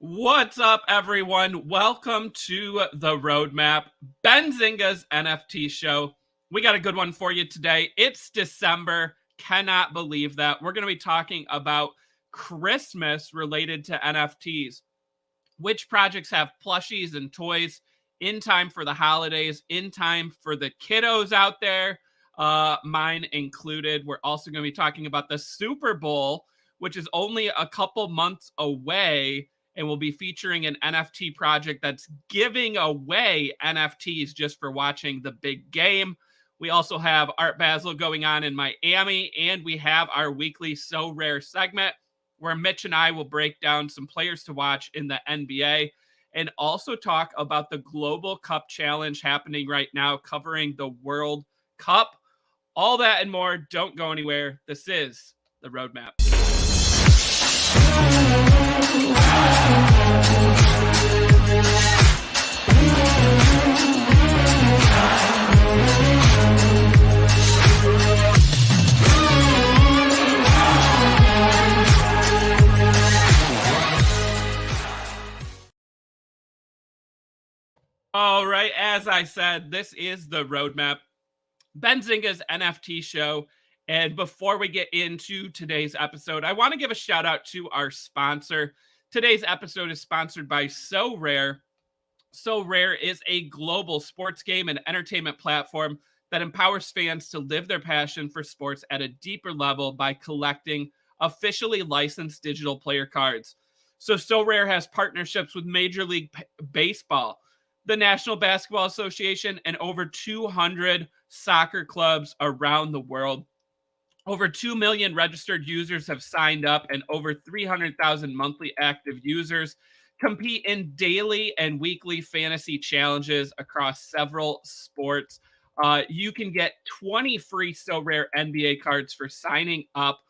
What's up, everyone? Welcome to the Roadmap, Benzinga's NFT show. We got a good one for you today. It's December. Cannot believe that. We're going to be talking about Christmas related to NFTs. Which projects have plushies and toys in time for the holidays, in time for the kiddos out there, mine included. We're also going to be talking about the Super Bowl, which is only a couple months away, and we'll be featuring an NFT project that's giving away NFTs just for watching the big game. We also have Art Basel going on in Miami, and we have our weekly Sorare segment where Mitch and I will break down some players to watch in the NBA and also talk about the Global Cup Challenge happening right now, covering the World Cup. All that and more. Don't go anywhere. This is the Roadmap. All right, as I said, this is the Roadmap, Benzinga's NFT show. And before we get into today's episode, I want to give a shout out to our sponsor. Today's episode is sponsored by Sorare. Sorare is a global sports game and entertainment platform that empowers fans to live their passion for sports at a deeper level by collecting officially licensed digital player cards. So Sorare has partnerships with Major League Baseball, the National Basketball Association, and over 200 soccer clubs around the world. Over 2 million registered users have signed up, and over 300,000 monthly active users compete in daily and weekly fantasy challenges across several sports. You can get 20 free Sorare NBA cards for signing up.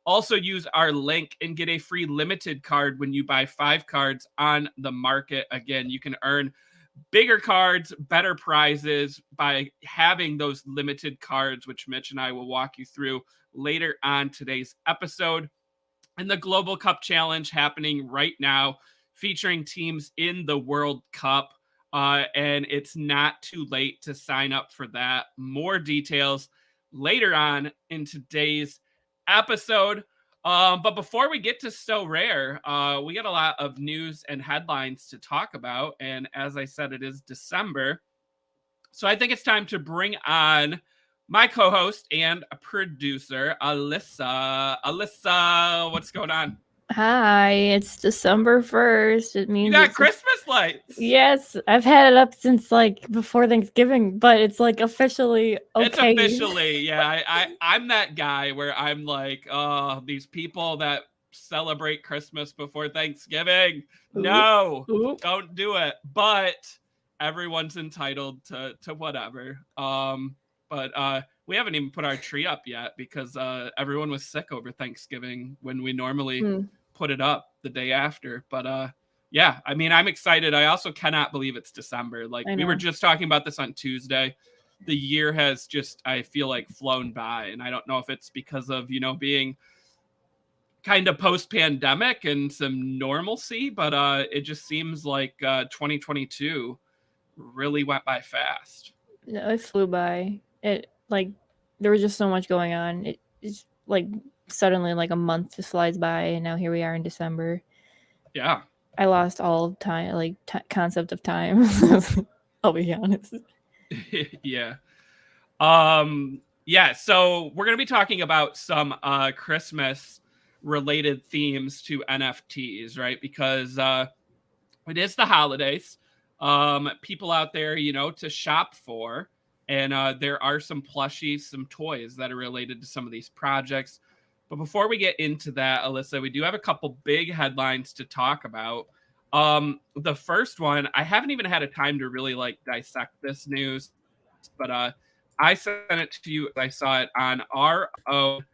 Also use our link and get a free limited card when you buy 5 cards on the market. Again, you can earn bigger cards, better prizes by having those limited cards, which Mitch and I will walk you through later on today's episode. And the Global Cup Challenge happening right now, featuring teams in the World Cup. And it's not too late to sign up for that. More details later on in today's episode. But before we get to Sorare, we got a lot of news and headlines to talk about. And as I said, it is December. So I think it's time to bring on my co-host and a producer, Alyssa. Alyssa, what's going on? Hi, it's December 1st. It means You got Christmas lights. Yes, I've had it up since before Thanksgiving, but it's officially okay. It's officially, yeah. I'm that guy where I'm like, oh, these people that celebrate Christmas before Thanksgiving. No, don't do it. But everyone's entitled to whatever. But we haven't even put our tree up yet because everyone was sick over Thanksgiving when we normally put it up the day after. But yeah, I mean, I'm excited. I also cannot believe it's December. We were just talking about this on Tuesday. The year has just, I feel like, flown by. And I don't know if it's because of, being kind of post-pandemic and some normalcy, but it just seems like 2022 really went by fast. No, it flew by. It there was just so much going on. It's suddenly a month just flies by, and now here we are in December. Yeah. I lost all time, concept of time. I'll be honest. Yeah. Yeah, so we're going to be talking about some Christmas related themes to NFTs, right? Because it is the holidays. People out there, to shop for. And there are some plushies, some toys that are related to some of these projects. But before we get into that, Alyssa, we do have a couple big headlines to talk about. The first one, I haven't even had a time to really dissect this news, but I sent it to you. I saw it on our own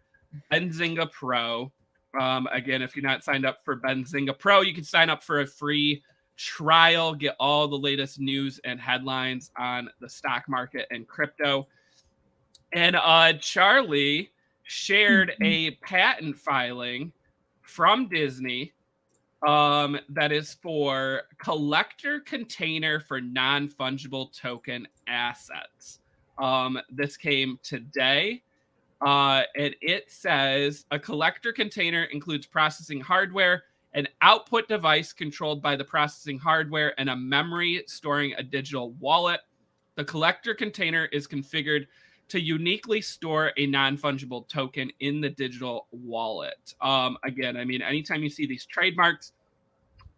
Benzinga Pro. Again, if you're not signed up for Benzinga Pro, you can sign up for a free trial, get all the latest news and headlines on the stock market and crypto. And Charlie shared a patent filing from Disney That is for collector container for non-fungible token assets. This came today. And it says a collector container includes processing hardware, an output device controlled by the processing hardware, and a memory storing a digital wallet. The collector container is configured to uniquely store a non-fungible token in the digital wallet. Again, I mean, anytime you see these trademarks,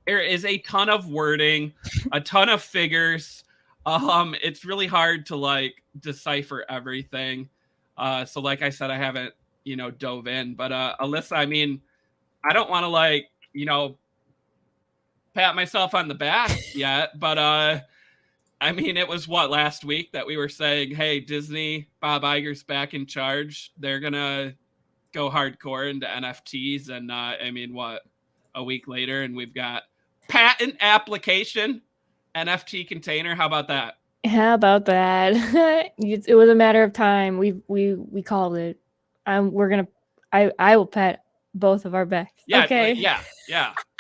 there is a ton of wording, a ton of figures. It's really hard to like decipher everything. So like I said, I haven't, dove in. But Alyssa, I mean, I don't want to like, pat myself on the back yet, but I mean, it was what, last week that we were saying, hey, Disney, Bob Iger's back in charge. They're gonna go hardcore into NFTs, and I mean, what, a week later, and we've got patent application, NFT container. How about that? How about that? It was a matter of time. We called it. I will pet both of our backs. Yeah, Okay. yeah.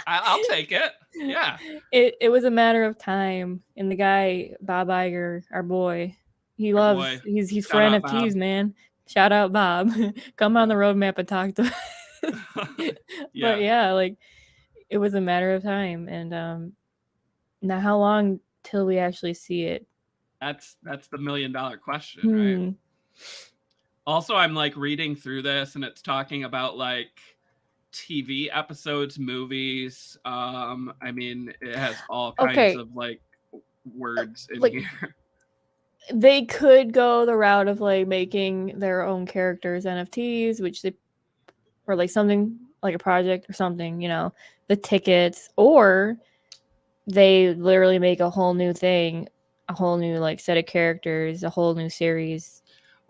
I'll take it. Yeah. It was a matter of time, and the guy Bob Iger, our boy, he's for Shout out, NFTs, Bob. man. Shout out, Bob. Come on the roadmap and talk to us. Yeah. But yeah, like it was a matter of time, and now how long till we actually see it? That's the $1 million question, right? Also, I'm like reading through this, and it's talking about like TV episodes, movies. I mean, it has all kinds of like words in here. They could go the route of like making their own characters NFTs, or like something like a project or something, the tickets, or they literally make a whole new thing, a whole new like set of characters, a whole new series.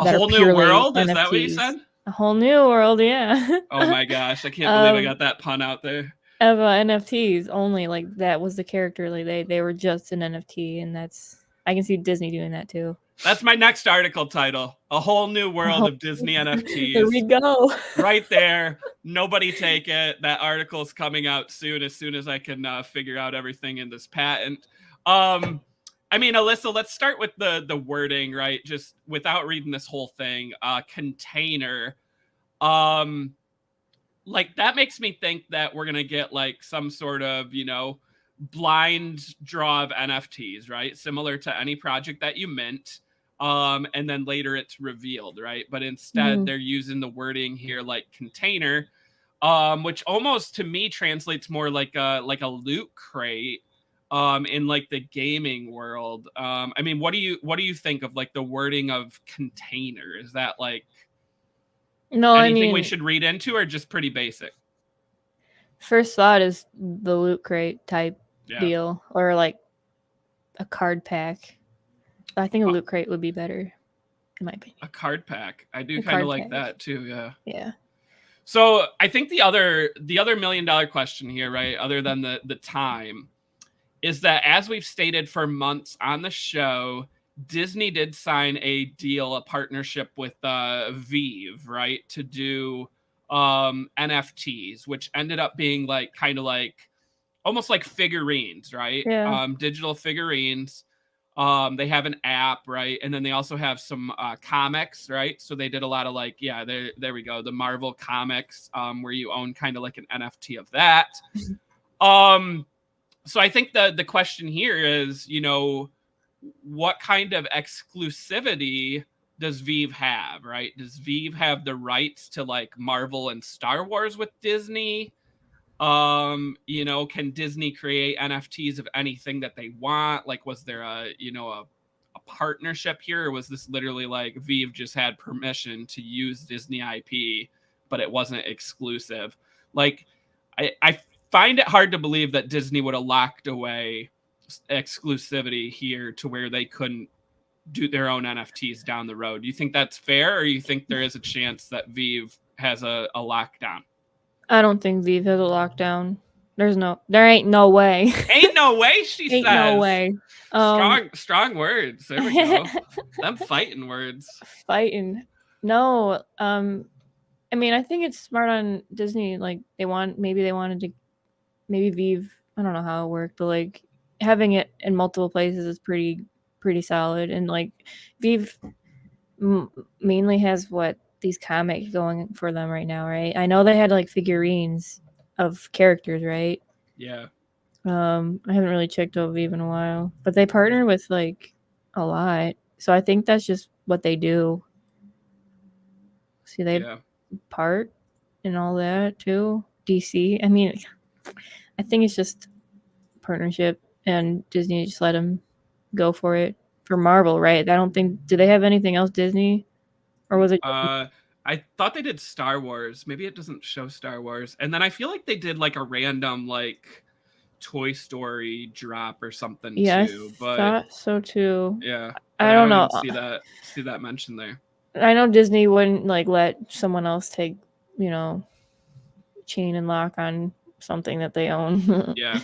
A whole new world? NFTs. Is that what you said? A whole new world, yeah. Oh my gosh, I can't believe I got that pun out there. Of NFTs only, like that was the character. Like they were just an NFT, and I can see Disney doing that too. That's my next article title. A whole new world of Disney NFTs. There we go. Right there. Nobody take it. That article's coming out soon as I can figure out everything in this patent. I mean, Alyssa, let's start with the wording, right? Just without reading this whole thing. Container. Like that makes me think that we're gonna get like some sort of, blind draw of NFTs, right? Similar to any project that you mint. And then later it's revealed, right? But instead they're using the wording here like container, which almost to me translates more like a loot crate. In like the gaming world. I mean, what do you think of like the wording of container? Is that like anything we should read into, or just pretty basic? First thought is the loot crate type deal, or like a card pack. I think a loot crate would be better, in my opinion. A card pack. I do kind of like that too. Yeah. Yeah. So I think the other $1 million question here, right, other than the time, is that as we've stated for months on the show, Disney did sign a deal, a partnership with Vive, right, to do NFTs, which ended up being like kind of like almost like figurines, right? Yeah. Digital figurines. They have an app, right? And then they also have some comics, right? So they did a lot of like, there we go, the Marvel comics, where you own kind of like an NFT of that. So I think the question here is, what kind of exclusivity does Vive have, right? Does Vive have the rights to like Marvel and Star Wars with Disney? Can Disney create NFTs of anything that they want? Like, was there a partnership here, or was this literally like Vive just had permission to use Disney IP, but it wasn't exclusive? Like, I find it hard to believe that Disney would have locked away exclusivity here to where they couldn't do their own NFTs down the road. Do you think that's fair, or you think there is a chance that Vive has a lockdown? I don't think Vive has a lockdown. There ain't no way. Ain't no way, she ain't says. No way. Strong words. There we go. Them fighting words. Fighting. No. I mean, I think it's smart on Disney. Like maybe they wanted to maybe Vive. I don't know how it worked, but like having it in multiple places is pretty solid. And like Vive mainly has what these comics going for them right now, right? I know they had like figurines of characters, right? Yeah. I haven't really checked out Vive in a while, but they partner with like a lot, so I think that's just what they do. See, they Yeah. part and all that too. DC. I mean, I think it's just partnership, and Disney just let them go for it for Marvel, right? I don't think. Do they have anything else Disney, or was it? I thought they did Star Wars. Maybe it doesn't show Star Wars. And then I feel like they did like a random like Toy Story drop or something Yeah, I too. But thought so too. yeah, but I I don't don't know. even see that mentioned there. I know Disney wouldn't like let someone else take, you know, chain and lock on something that they own. Yeah.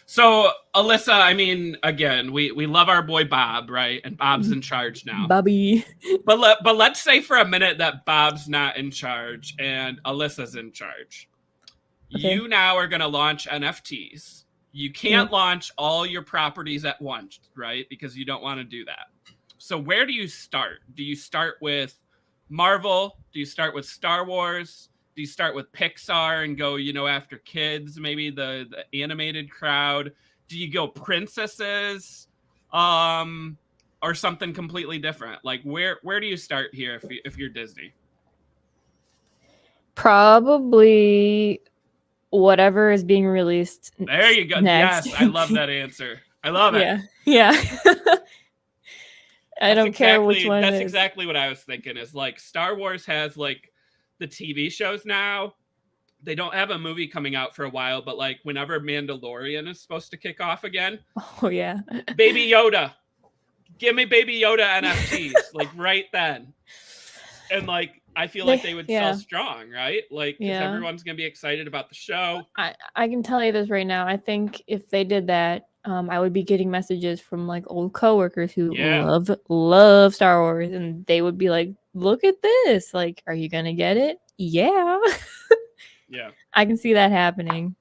So Alyssa, I mean, again, we love our boy Bob, right? And Bob's in charge now. Bobby. But let's say for a minute that Bob's not in charge and Alyssa's in charge. Okay. You now are going to launch NFTs. You can't Yep. launch all your properties at once, right? Because you don't want to do that. So where do you start? Do you start with Marvel? Do you start with Star Wars? Do you start with Pixar and go, after kids, maybe the animated crowd? Do you go princesses? Or something completely different? Like where do you start here if you're Disney? Probably whatever is being released There you go. next. Yes, I love that answer. I love it. Yeah. Yeah. I don't care which one it That's is. exactly what I was thinking. Is like Star Wars has like the TV shows now. They don't have a movie coming out for a while, but like whenever Mandalorian is supposed to kick off again, Oh yeah. Baby Yoda, give me Baby Yoda NFTs like right then. And like I feel like they would sell strong, right? Like because everyone's gonna be excited about the show. I can tell you this right now. I think if they did that, I would be getting messages from like old coworkers who love Star Wars, and they would be like, "Look at this! Like, are you gonna get it? Yeah." Yeah. I can see that happening.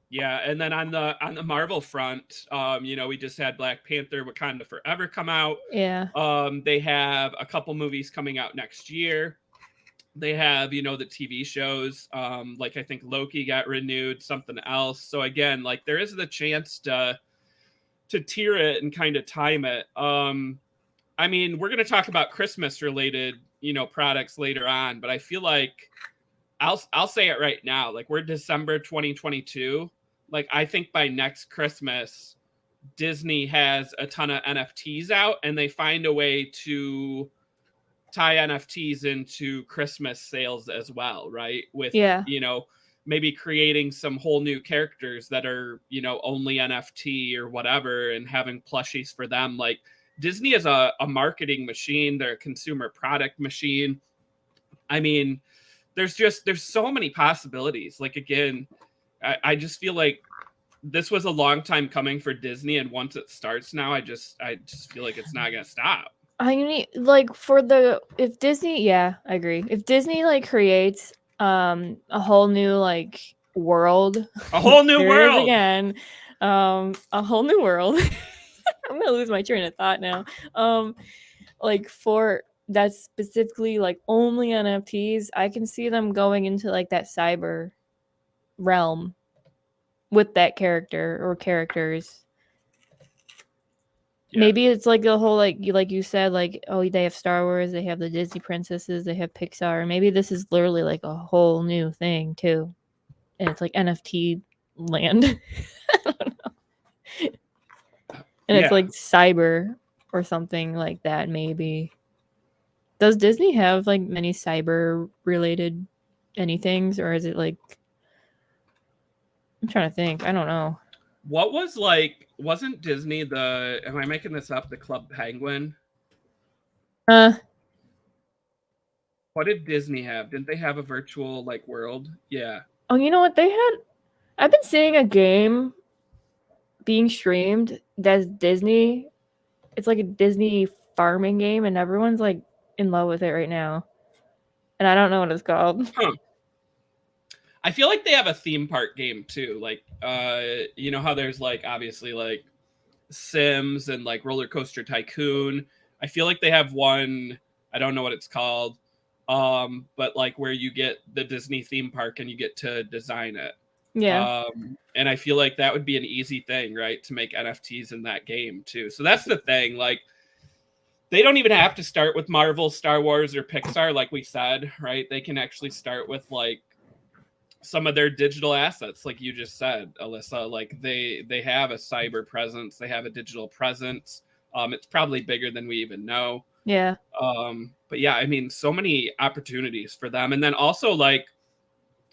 Yeah, and then on the Marvel front, we just had Black Panther Wakanda Forever come out. Yeah. They have a couple movies coming out next year. They have, the TV shows. Like I think Loki got renewed, something else. So again, like there is the chance to tier it and kind of time it. I mean, we're gonna talk about Christmas related, products later on, but I feel like I'll say it right now. Like we're December 2022. Like I think by next Christmas, Disney has a ton of NFTs out and they find a way to tie NFTs into Christmas sales as well, right? With maybe creating some whole new characters that are, only NFT or whatever and having plushies for them. Like Disney is a marketing machine, they're a consumer product machine. I mean, there's so many possibilities. Like again, I just feel like this was a long time coming for Disney, and once it starts now, I just feel like it's not gonna stop. I mean, like if Disney, I agree. If Disney like creates a whole new like world, a whole new world again, a whole new world. I'm gonna lose my train of thought now. Like for that's specifically like only NFTs, I can see them going into like that cyber realm with that character or characters. Yeah. Maybe it's like a whole like you said, like, oh, they have Star Wars, they have the Disney princesses, they have Pixar. Maybe this is literally like a whole new thing too, and it's like NFT land. I don't know. And it's like cyber or something like that. Maybe. Does Disney have like many cyber related anythings, or is it like? I'm trying to think. I don't know. What was like? Wasn't Disney the? Am I making this up? The Club Penguin. What did Disney have? Didn't they have a virtual like world? Yeah. Oh, you know what they had? I've been seeing a game being streamed that's Disney. It's like a Disney farming game, and everyone's like in love with it right now. And I don't know what it's called. Huh. I feel like they have a theme park game too. Like, you know how there's like obviously like Sims and like Roller Coaster Tycoon. I feel like they have one. I don't know what it's called, but like where you get the Disney theme park and you get to design it. Yeah. And I feel like that would be an easy thing, right, to make NFTs in that game too. So that's the thing. Like, they don't even have to start with Marvel, Star Wars, or Pixar, like we said, right? They can actually start with like some of their digital assets, like you just said, Alyssa. Like they have a cyber presence, they have a digital presence. It's probably bigger than we even know. Yeah. But yeah, I mean, so many opportunities for them. And then also, like,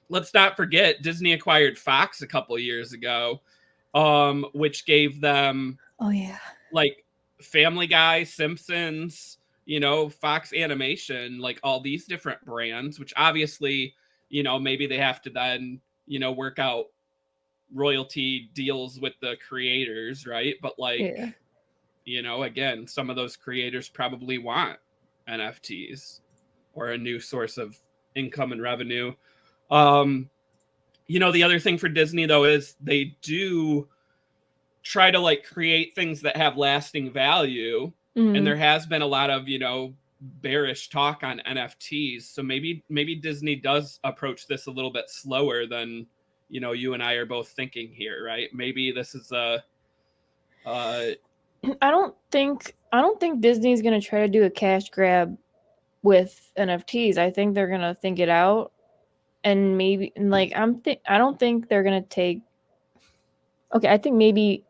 let's not forget Disney acquired Fox a couple years ago, which gave them Oh yeah. like Family Guy, Simpsons, you know, Fox Animation, like all these different brands, which obviously, you know, maybe they have to then, you know, work out royalty deals with the creators, right? But like, Yeah. you know, again, some of those creators probably want NFTs or a new source of income and revenue. You know, the other thing for Disney though is they do try to like create things that have lasting value. And there has been a lot of, you know, bearish talk on NFTs. So maybe Disney does approach this a little bit slower than, you know, you and I are both thinking here, right? Maybe this is a I don't think Disney's gonna try to do a cash grab with NFTs. I think they're gonna think it out, and maybe like I don't think they're gonna take. Okay, I think maybe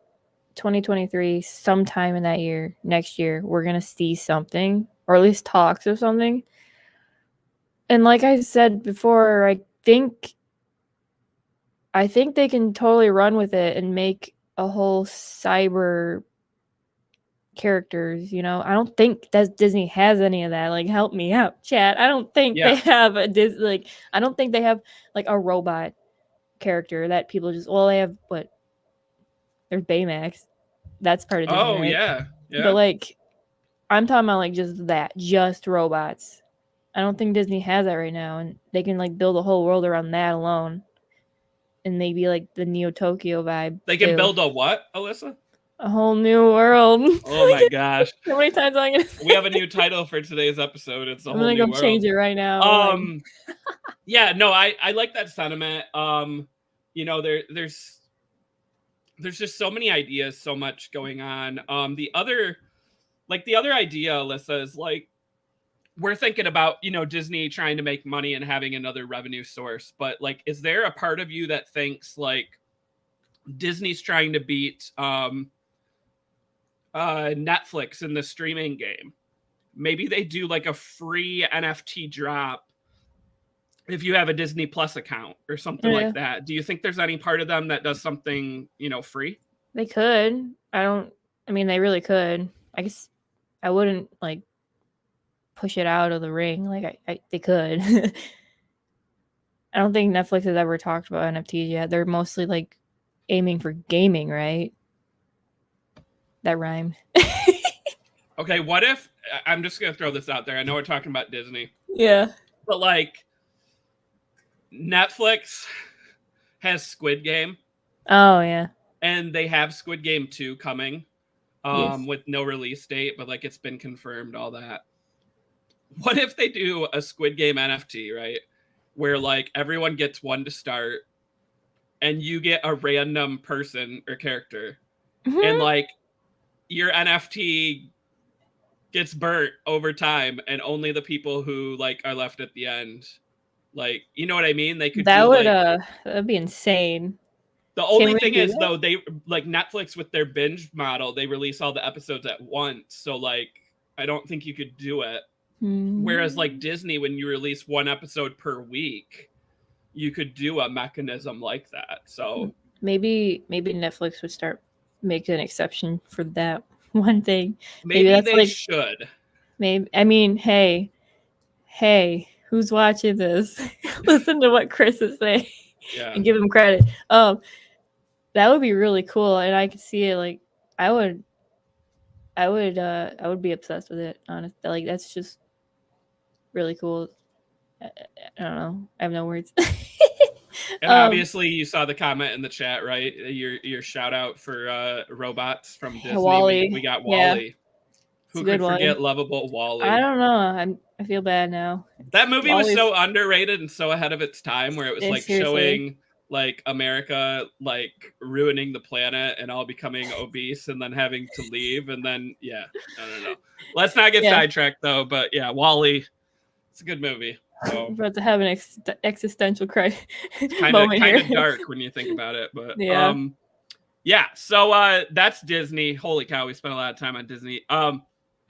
2023, sometime in that year, next year, we're gonna see something, or at least talks of something. And like I said before, I think they can totally run with it and make a whole cyber characters, you know. I don't think that Disney has any of that. Like, help me out, chat. I don't think they have a like I don't think they have like a robot character that people just they have what there's Baymax. That's part of Disney, right? yeah. But like I'm talking about like just robots. I don't think Disney has that right now, and they can like build a whole world around that alone. And maybe like the Neo Tokyo vibe. They can build a what, Alyssa? A whole new world. Oh my gosh. How many times am I gonna say? We have a new title for today's episode. It's I'm gonna go change it right now. Yeah, no, I like that sentiment. You know, there's just so many ideas, so much going on. The other idea, Alyssa, is like we're thinking about, you know, Disney trying to make money and having another revenue source, but like, is there a part of you that thinks like Disney's trying to beat Netflix in the streaming game? Maybe they do like a free NFT drop if you have a Disney Plus account or something like that. Do you think there's any part of them that does something, you know, free? They could. I mean, they really could. I guess I wouldn't like push it out of the ring. Like they could. I don't think Netflix has ever talked about NFTs yet. They're mostly like aiming for gaming, right? That rhymed. Okay, what if I'm just gonna throw this out there? I know we're talking about Disney. Yeah. But like Netflix has Squid Game. Oh yeah. And they have Squid Game 2 coming. Yes. With no release date, but like it's been confirmed, all that. What if they do a Squid Game NFT, right? Where like everyone gets one to start and you get a random person or character. And like your NFT gets burnt over time and only the people who like are left at the end. Like, you know what I mean? They could that'd be insane. The only thing is though, they like Netflix with their binge model, they release all the episodes at once. So like I don't think you could do it. Whereas like Disney, when you release one episode per week, you could do a mechanism like that. So maybe Netflix would start making an exception for that one thing. Maybe that's they like, should. Maybe I mean, hey, who's watching this? Listen to what Chris is saying and give him credit. That would be really cool, and I could see it. Like, I would be obsessed with it. Honestly, like that's just really cool. I don't know. I have no words. And obviously, you saw the comment in the chat, right? Your shout out for robots from Disney. WALL-E. We got Yeah. WALL-E. It's a Who good could one. forget lovable WALL-E? I don't know. I feel bad now. That movie was WALL-E's- so underrated and so ahead of its time, where it was like seriously. showing like America like ruining the planet and all becoming obese and then having to leave, and then I don't know. Let's not get sidetracked though, but yeah, WALL-E, it's a good movie. So I'm about to have an existential crisis. Kind of dark when you think about it, but yeah. So that's Disney. Holy cow, we spent a lot of time on Disney.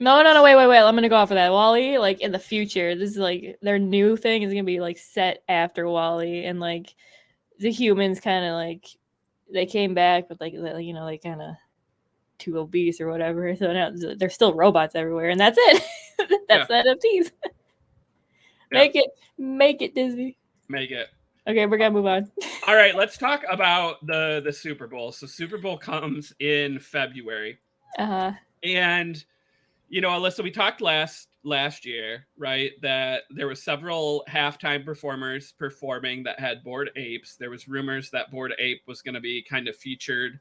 No, wait. I'm gonna go off of that. WALL-E, like in the future, this is like their new thing is gonna be like set after WALL-E, and like the humans kind of like they came back, but like they kind of too obese or whatever. So now there's still robots everywhere, and that's it. That's the NFTs. Make it Disney. Make it. Okay, we're gonna move on. All right, let's talk about the Super Bowl. So Super Bowl comes in February. And Alyssa, we talked last year, right, that there were several halftime performers performing that had Bored Apes. There was rumors that Bored Ape was going to be kind of featured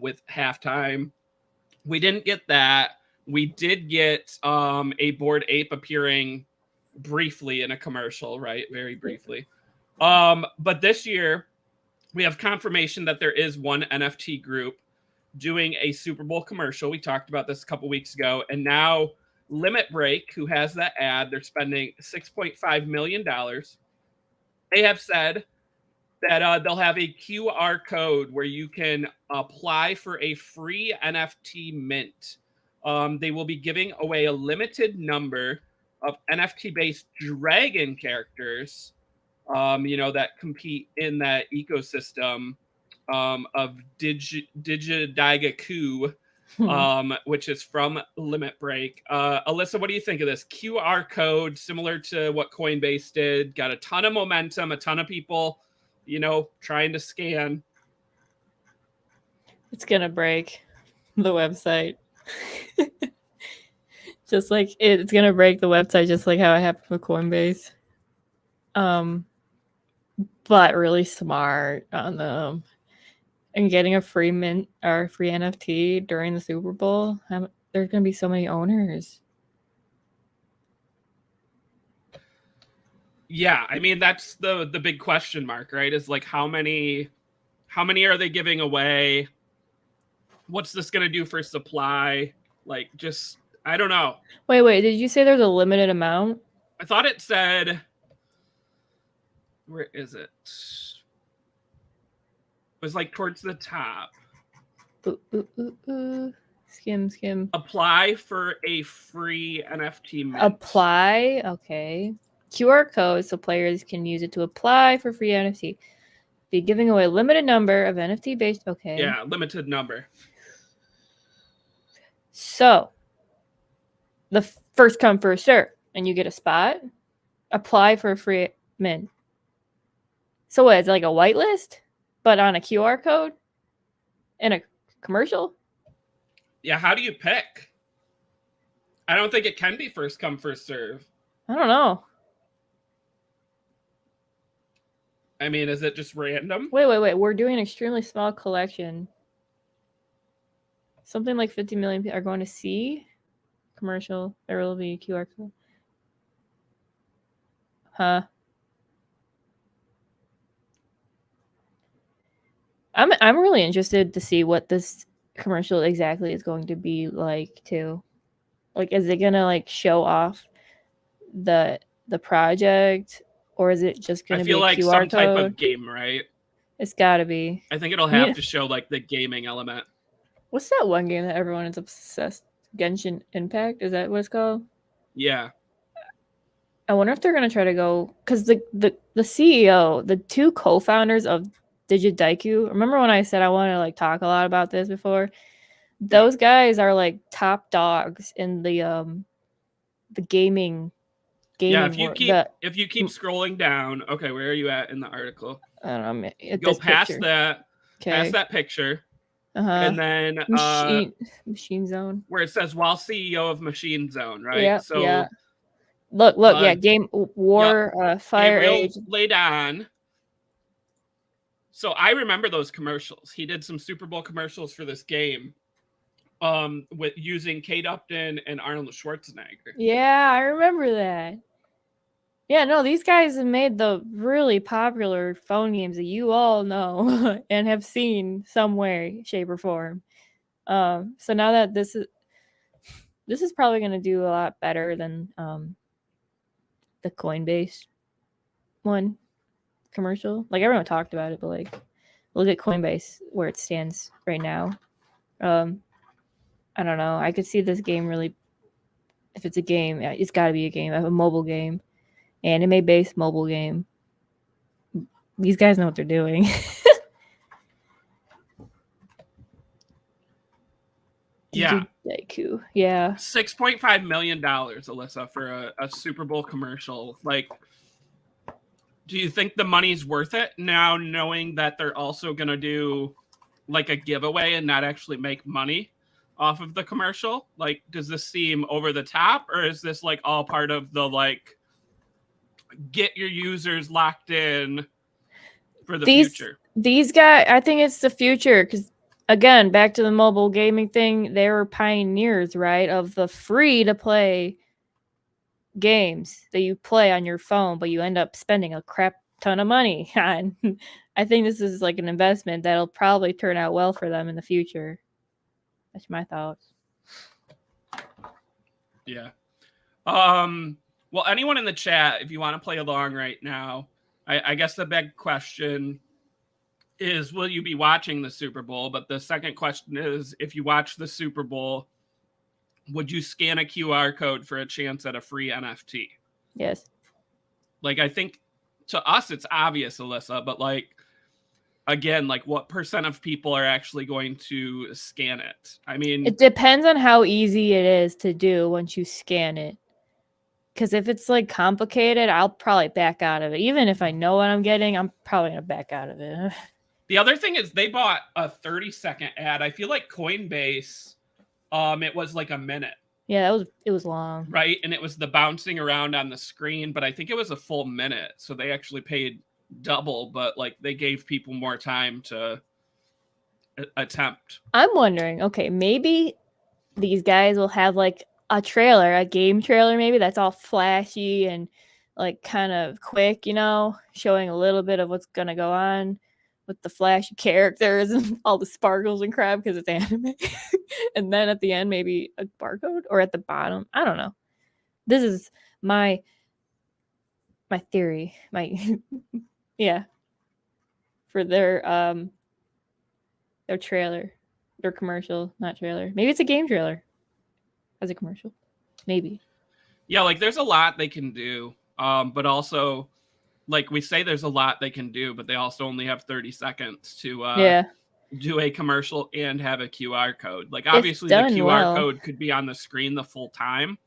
with halftime. We didn't get that. We did get a Bored Ape appearing briefly in a commercial, right? Very briefly. But this year, we have confirmation that there is one NFT group doing a Super Bowl commercial. We talked about this a couple weeks ago. And now Limit Break, who has that ad, they're spending $6.5 million. They have said that they'll have a QR code where you can apply for a free NFT mint. They will be giving away a limited number of NFT-based dragon characters, that compete in that ecosystem of Digidaigaku, which is from Limit Break. Alyssa, what do you think of this QR code? Similar to what Coinbase did, got a ton of momentum, a ton of people, trying to scan. It's gonna break the website. Just like it's gonna break the website, just like how it happened with Coinbase. But really smart on them. And getting a free mint or a free NFT during the Super Bowl, there's gonna be so many owners. Yeah, I mean that's the big question mark, right? Is like how many are they giving away? What's this gonna do for supply? Like, just I don't know. Wait, did you say there's a limited amount? I thought it said, where is it? It was like towards the top. Skim. Apply for a free NFT mint. Apply, okay. QR code so players can use it to apply for free NFT. Be giving away a limited number of NFT based. Okay. Yeah, limited number. So the first come first serve, and you get a spot. Apply for a free mint. So what? It's like a whitelist, but on a QR code in a commercial. Yeah, how do you pick? I don't think it can be first come first serve. I don't know. I mean, is it just random? Wait. We're doing an extremely small collection. Something like 50 million people are going to see commercial. There will be a QR code. Huh. I'm really interested to see what this commercial exactly is going to be like too. Like, is it gonna like show off the project, or is it just gonna be a like QR some code? Type of game, right? It's gotta be. I think it'll have to show like the gaming element. What's that one game that everyone is obsessed? Genshin Impact? Is that what it's called? Yeah. I wonder if they're gonna try to go, because the CEO, the two co-founders of Digidaiku. Remember when I said I want to like talk a lot about this before? Those guys are like top dogs in the gaming. Yeah, if you keep scrolling down, okay, where are you at in the article? I don't know. Go past that. Okay. Past that picture. And then Machine Zone, where it says while CEO of Machine Zone, right? Yeah. So yeah. Look, yeah, Game War, Fire Age laid on. So I remember those commercials. He did some Super Bowl commercials for this game, with using Kate Upton and Arnold Schwarzenegger. Yeah, I remember that. Yeah, no, these guys have made the really popular phone games that you all know and have seen some way, shape, or form. So now that this is probably going to do a lot better than the Coinbase one commercial. Like everyone talked about it, but like look at Coinbase where it stands right now. I don't know. I could see this game really. If it's a game, it's got to be a game, a mobile game, anime-based mobile game. These guys know what they're doing. Yeah. Daiku. Yeah. $6.5 million, Alyssa, for a Super Bowl commercial. Like, do you think the money's worth it now, knowing that they're also going to do like a giveaway and not actually make money off of the commercial? Like, does this seem over the top, or is this like all part of the like get your users locked in for the future? These guys, I think it's the future, because again, back to the mobile gaming thing, they were pioneers, right, of the free to play games that you play on your phone, but you end up spending a crap ton of money on. I think this is like an investment that'll probably turn out well for them in the future. That's my thoughts. Yeah. Well, anyone in the chat, if you want to play along right now, I guess the big question is, will you be watching the Super Bowl? But the second question is, if you watch the Super Bowl, would you scan a QR code for a chance at a free NFT? Yes. Like, I think to us, it's obvious, Alyssa, but like, again, like what percent of people are actually going to scan it? I mean, it depends on how easy it is to do once you scan it. Because if it's like complicated, I'll probably back out of it. Even if I know what I'm getting, I'm probably going to back out of it. The other thing is they bought a 30-second ad. I feel like Coinbase, it was like a minute. Yeah, it was long. Right, and it was the bouncing around on the screen, but I think it was a full minute. So they actually paid double, but like they gave people more time to attempt. I'm wondering, okay, maybe these guys will have like a trailer, a game trailer maybe that's all flashy and like kind of quick, you know, showing a little bit of what's going to go on with the flashy characters and all the sparkles and crap because it's anime. And then at the end maybe a barcode, or at the bottom, I don't know. This is my theory, yeah, for their trailer, their commercial, not trailer. Maybe it's a game trailer as a commercial, maybe. Yeah, like there's a lot they can do, but also, like we say, there's a lot they can do, but they also only have 30 seconds to do a commercial and have a QR code. Like obviously the QR code could be on the screen the full time,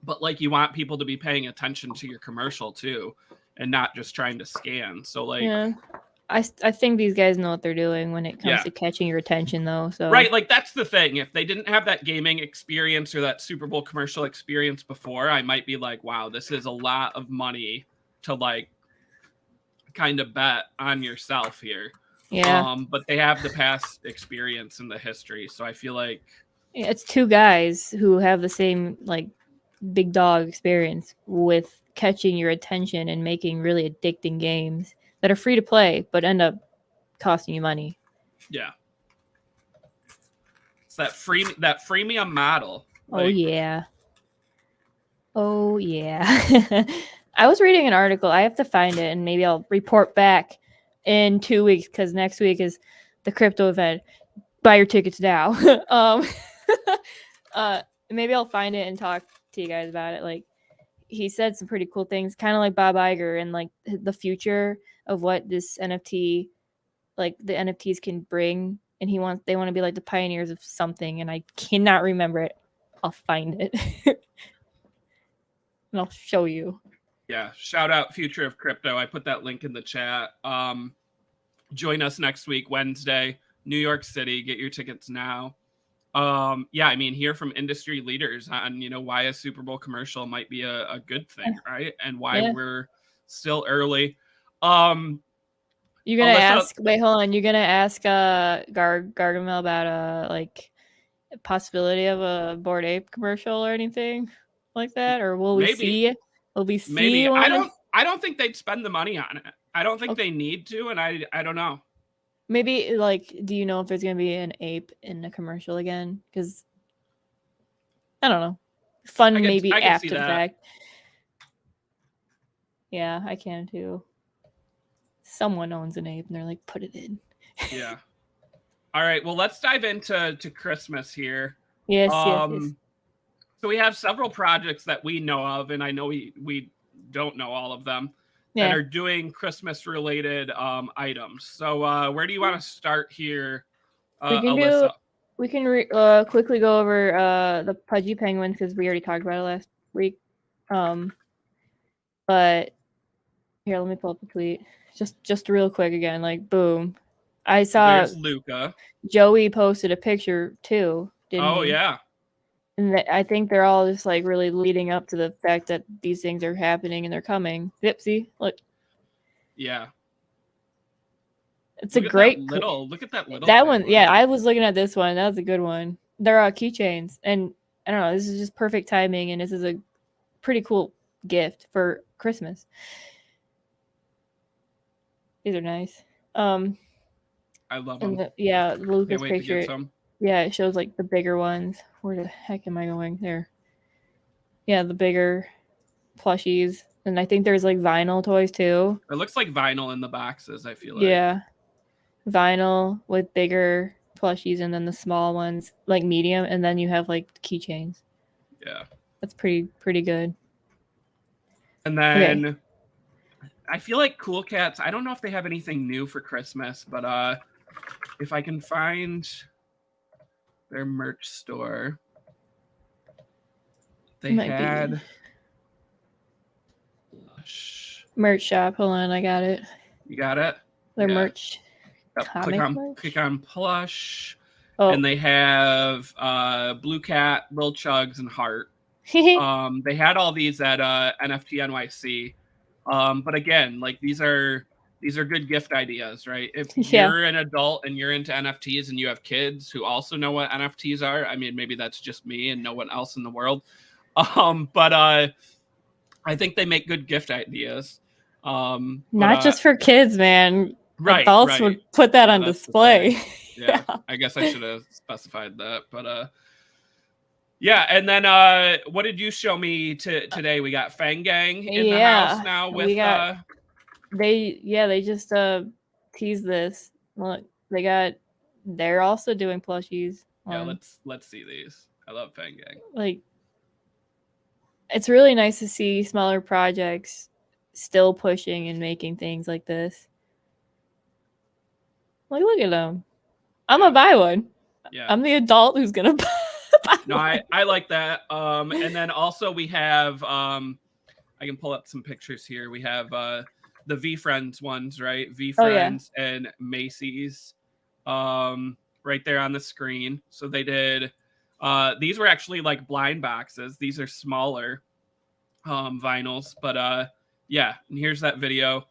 but like you want people to be paying attention to your commercial too, and not just trying to scan. So like, yeah. I think these guys know what they're doing when it comes to catching your attention, though. So right, like that's the thing. If they didn't have that gaming experience or that Super Bowl commercial experience before, I might be like, wow, this is a lot of money to like kind of bet on yourself here. Yeah. But they have the past experience and the history, so I feel like it's two guys who have the same like big dog experience with catching your attention and making really addicting games that are free to play but end up costing you money. Yeah. It's that freemium model. Like, oh yeah. I was reading an article. I have to find it and maybe I'll report back in 2 weeks, because next week is the crypto event. Buy your tickets now. Maybe I'll find it and talk to you guys about it. Like, he said some pretty cool things, kind of like Bob Iger, and like the future of what this NFT, like the NFTs can bring. And they want to be like the pioneers of something, and I cannot remember it. I'll find it. And I'll show you. Yeah, shout out Future of Crypto. I put that link in the chat. Join us next week, Wednesday, New York City. Get your tickets now. Yeah, I mean, hear from industry leaders on, why a Super Bowl commercial might be a good thing, right? And why we're still early. You gonna Alyssa, ask? Wait, hold on. You gonna ask Gargamel about like a possibility of a Bored Ape commercial or anything like that, or will we maybe, see? Will we maybe. see one? I don't think they'd spend the money on it. I don't think Okay. they need to, and I don't know. Maybe like, do you know if there's gonna be an ape in the commercial again? Because I don't know. Fun maybe I could see after the that. fact. Yeah, I can too. Someone owns an ape and they're like, put it in. Yeah. All right. Well, let's dive into Christmas here. Yes. So we have several projects that we know of, and I know we don't know all of them, that are doing Christmas related items. So where do you want to start here, Alyssa? We can quickly go over the Pudgy penguins because we already talked about it last week. But here, let me pull up the tweet. Just real quick again, like boom. I saw There's Luca. Joey posted a picture too, didn't he? Yeah. And I think they're all just like really leading up to the fact that these things are happening and they're coming. Yep, see, look. Yeah. It's look a great look at that little that one. Yeah, I was looking at this one. That was a good one. They're keychains, and I don't know. This is just perfect timing, and this is a pretty cool gift for Christmas. These are nice. I love them. Yeah, Lucas picture. Some. Yeah, it shows like the bigger ones. Where the heck am I going? There. Yeah, the bigger plushies, and I think there's like vinyl toys too. It looks like vinyl in the boxes. I feel like. Yeah, vinyl with bigger plushies, and then the small ones like medium, and then you have like keychains. Yeah, that's pretty good. And then I feel like Cool Cats, I don't know if they have anything new for Christmas, but if I can find their merch store, they had merch shop. Hold on, I got it. You got it? Their merch. Click on plush. Oh. And they have Blue Cat, Lil Chugs, and Heart. They had all these at NFT NYC. But again, like these are good gift ideas, right? If you're an adult and you're into NFTs and you have kids who also know what NFTs are, I mean, maybe that's just me and no one else in the world. But I think they make good gift ideas. Not just for kids, man. Right. Adults would put that on display. Yeah, I guess I should have specified that. But yeah, and then what did you show me today? We got Fang Gang in the house now with they just teased this. Look, they're also doing plushies. Yeah, let's see these. I love Fang Gang. Like, it's really nice to see smaller projects still pushing and making things like this. Like, look at them. I'm gonna buy one. Yeah, I'm the adult who's gonna buy. No, I like that. And then also we have I can pull up some pictures here. We have the V Friends ones, right? V Friends and Macy's right there on the screen. So they did these were actually like blind boxes. These are smaller vinyls, but yeah, and here's that video.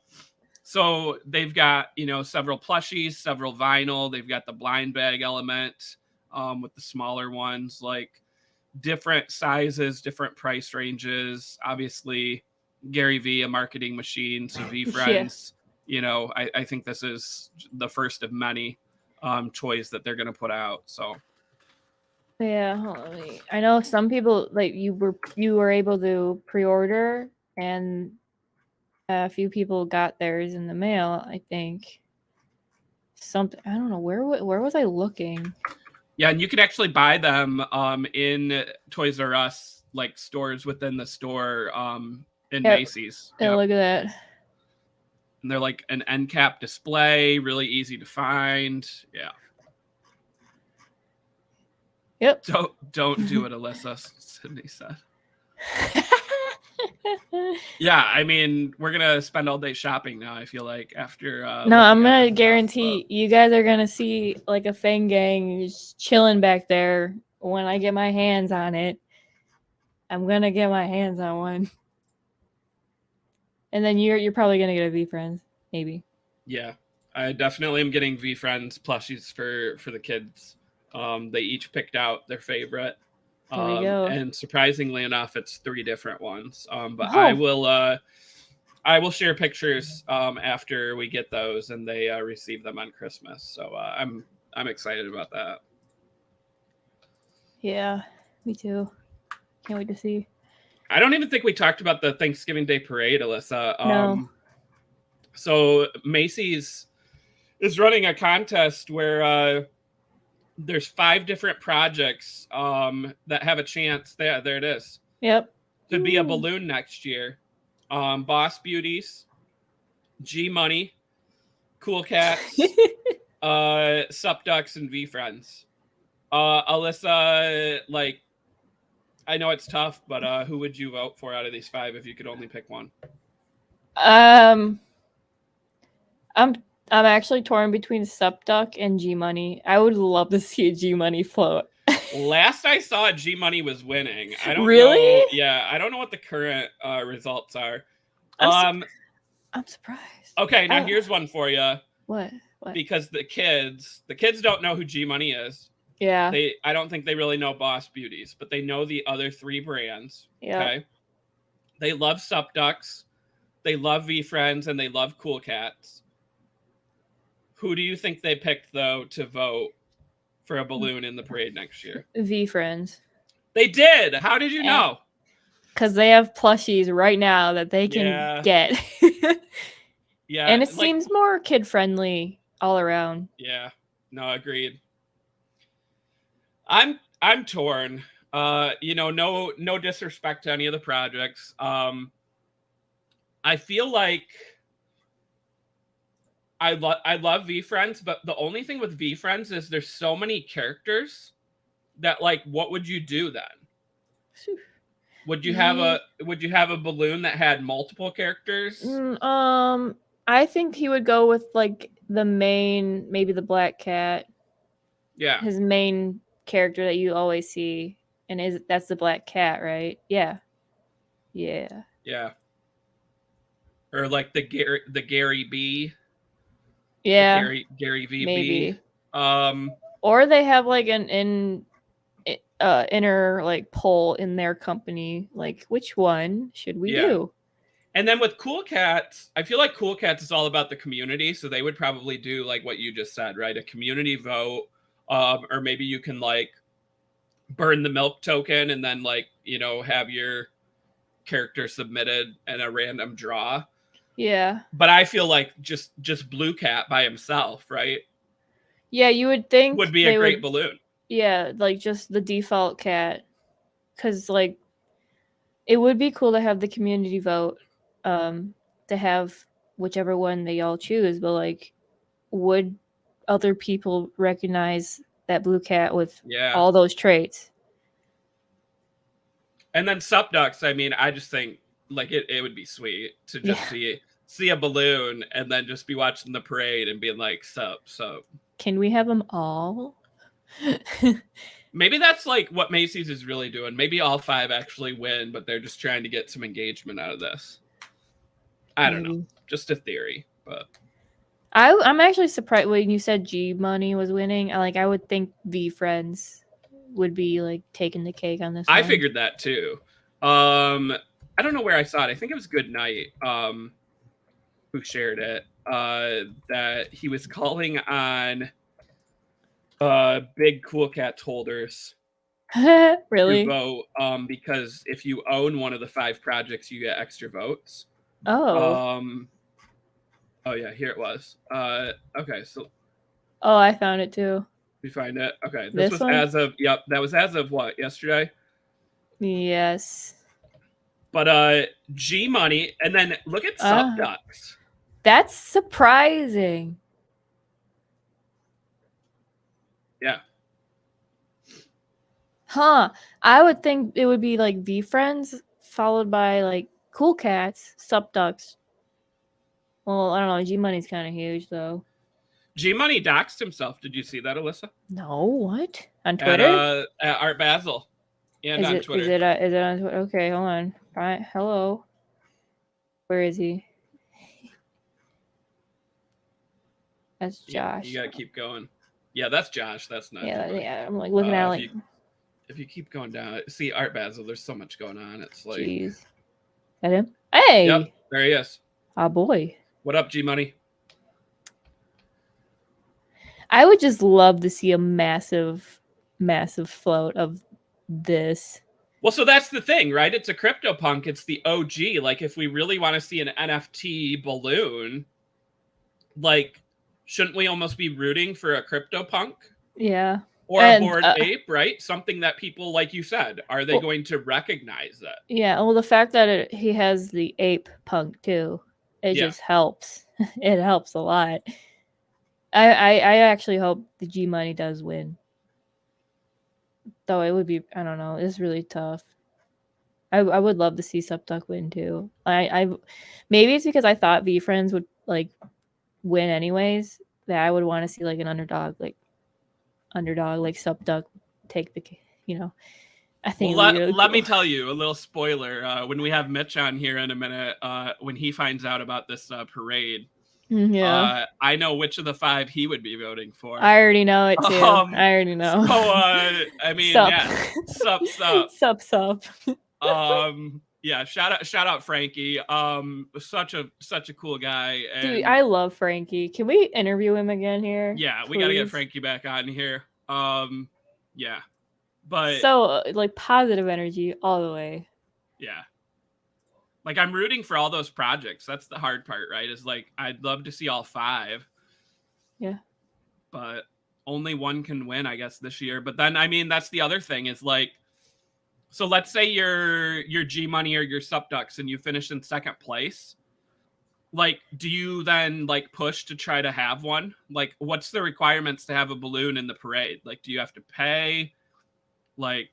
So they've got, several plushies, several vinyl. They've got the blind bag element with the smaller ones, like different sizes, different price ranges. Obviously, Gary V, a marketing machine. So V Friends, I think this is the first of many toys that they're going to put out. So. Yeah, I know some people like you were able to pre-order, and a few people got theirs in the mail. I think something. I don't know where was I looking. Yeah, and you can actually buy them in Toys R Us, like stores within the store in Macy's. Yeah, look at that. And they're like an end cap display, really easy to find. Yeah. Yep. Don't do it, Alyssa, Sydney said. Yeah, I mean, we're gonna spend all day shopping now, I feel like, after no, I'm gonna guarantee you guys are gonna see like a Fang Gang just chilling back there when I get my hands on it. I'm gonna get my hands on one. And then you're probably gonna get a V Friends, maybe. Yeah. I definitely am getting V-Friends plushies for the kids. They each picked out their favorite. There we go. And surprisingly enough, it's 3 different ones. But Oh. I will share pictures after we get those and they receive them on Christmas. So I'm excited about that. Yeah, me too. Can't wait to see. I don't even think we talked about the Thanksgiving Day Parade, Alyssa. No. So Macy's is running a contest where there's 5 different projects that have a chance. There it is. Yep. To be a balloon next year. Boss Beauties, G Money, Cool Cats, Sup Ducks, and V Friends. Alyssa, like, I know it's tough, but who would you vote for out of these 5 if you could only pick one? I'm actually torn between Sup Duck and G Money. I would love to see a G Money float. Last I saw, G Money was winning. I don't really know. Yeah, I don't know what the current results are. I'm surprised. Okay, now here's one for you. What? Because the kids don't know who G Money is. Yeah. I don't think they really know Boss Beauties, but they know the other 3 brands. Yeah. Okay. They love Sup Ducks, they love V Friends, and they love Cool Cats. Who do you think they picked, though, to vote for a balloon in the parade next year? V Friends. They did. How did you know? Because they have plushies right now that they can get. Yeah. And it seems more kid friendly all around. Yeah. No, agreed. I'm torn. No disrespect to any of the projects. I feel like I love V Friends, but the only thing with V Friends is there's so many characters that, like, what would you do then? Would you have a balloon that had multiple characters? I think he would go with like the main, maybe the black cat. Yeah. His main character that you always see, and that's the black cat, right? Yeah. Yeah. Yeah. Or like the Gary B. Yeah. Gary VB. Maybe. Or they have like an inner like poll in their company, like which one should we do? And then with Cool Cats, I feel like Cool Cats is all about the community, so they would probably do like what you just said, right? A community vote, or maybe you can like burn the milk token and then like have your character submitted in a random draw. Yeah. But I feel like just Blue Cat by himself, right? Yeah, you would think would be a great balloon. Yeah, like just the default cat, because like it would be cool to have the community vote, to have whichever one they all choose. But like, would other people recognize that blue cat with all those traits? And then Sup Ducks, I mean, I just think like it would be sweet to just see a balloon and then just be watching the parade and being like, sup. Can we have them all? Maybe that's like what Macy's is really doing. Maybe all 5 actually win, but they're just trying to get some engagement out of this. I don't know. Just a theory, but I'm actually surprised when you said G Money was winning. I would think V Friends would be like taking the cake on this one. I figured that too. I don't know where I saw it. I think it was Good Night who shared it, that he was calling on big Cool Cats holders really to vote, because if you own one of the 5 projects, you get extra votes. Oh yeah, here it was. Okay, so I found it too. You find it? Okay, this was one? As of that was as of what, yesterday? Yes. But G Money, and then look at Sup Ducks. That's surprising. Yeah. Huh. I would think it would be like V Friends followed by like Cool Cats, Sup Ducks. Well, I don't know. G Money's kind of huge though. G Money doxed himself. Did you see that, Alyssa? No, what? On Twitter? At Art Basel. And on Twitter. Is it on Twitter? Okay, hold on. Right. Hello. Where is he? That's Josh. You gotta keep going. Yeah, that's Josh. That's not. Yeah. I'm like looking at like. If you keep going down, see Art Basel. There's so much going on. It's like. Jeez. That him? Hey. Yep, there he is. Oh boy. What up, G Money? I would just love to see a massive float of this. Well, so that's the thing, right? It's a CryptoPunk. It's the OG. Like, if we really want to see an NFT balloon, like, shouldn't we almost be rooting for a CryptoPunk? Yeah. Or a Bored Ape, right? Something that people, like you said, are they going to recognize it? Yeah. Well, the fact that he has the ape punk too, it just helps. It helps a lot. I actually hope the G Money does win. Though it would be, I don't know, it's really tough. I would love to see Subduck win too. I maybe it's because I thought VFriends would like win anyways, that I would want to see like an underdog like Subduck take the, I think. Well, let me tell you a little spoiler. When we have Mitch on here in a minute, when he finds out about this parade, I know which of the 5 he would be voting for. I already know it too. I already know. So I mean, sup. Yeah, shout out Frankie. Such a cool guy. And dude, I love Frankie. Can we interview him again here? Yeah, we gotta get Frankie back on here. Yeah. But so like positive energy all the way. Yeah. Like, I'm rooting for all those projects. That's the hard part, right? Is like, I'd love to see all 5. Yeah. But only one can win, I guess, this year. But then, I mean, that's the other thing is like, so let's say you're G Money or your Subducks and you finish in 2nd place. Like, do you then like push to try to have one? Like, what's the requirements to have a balloon in the parade? Like, do you have to pay? Like,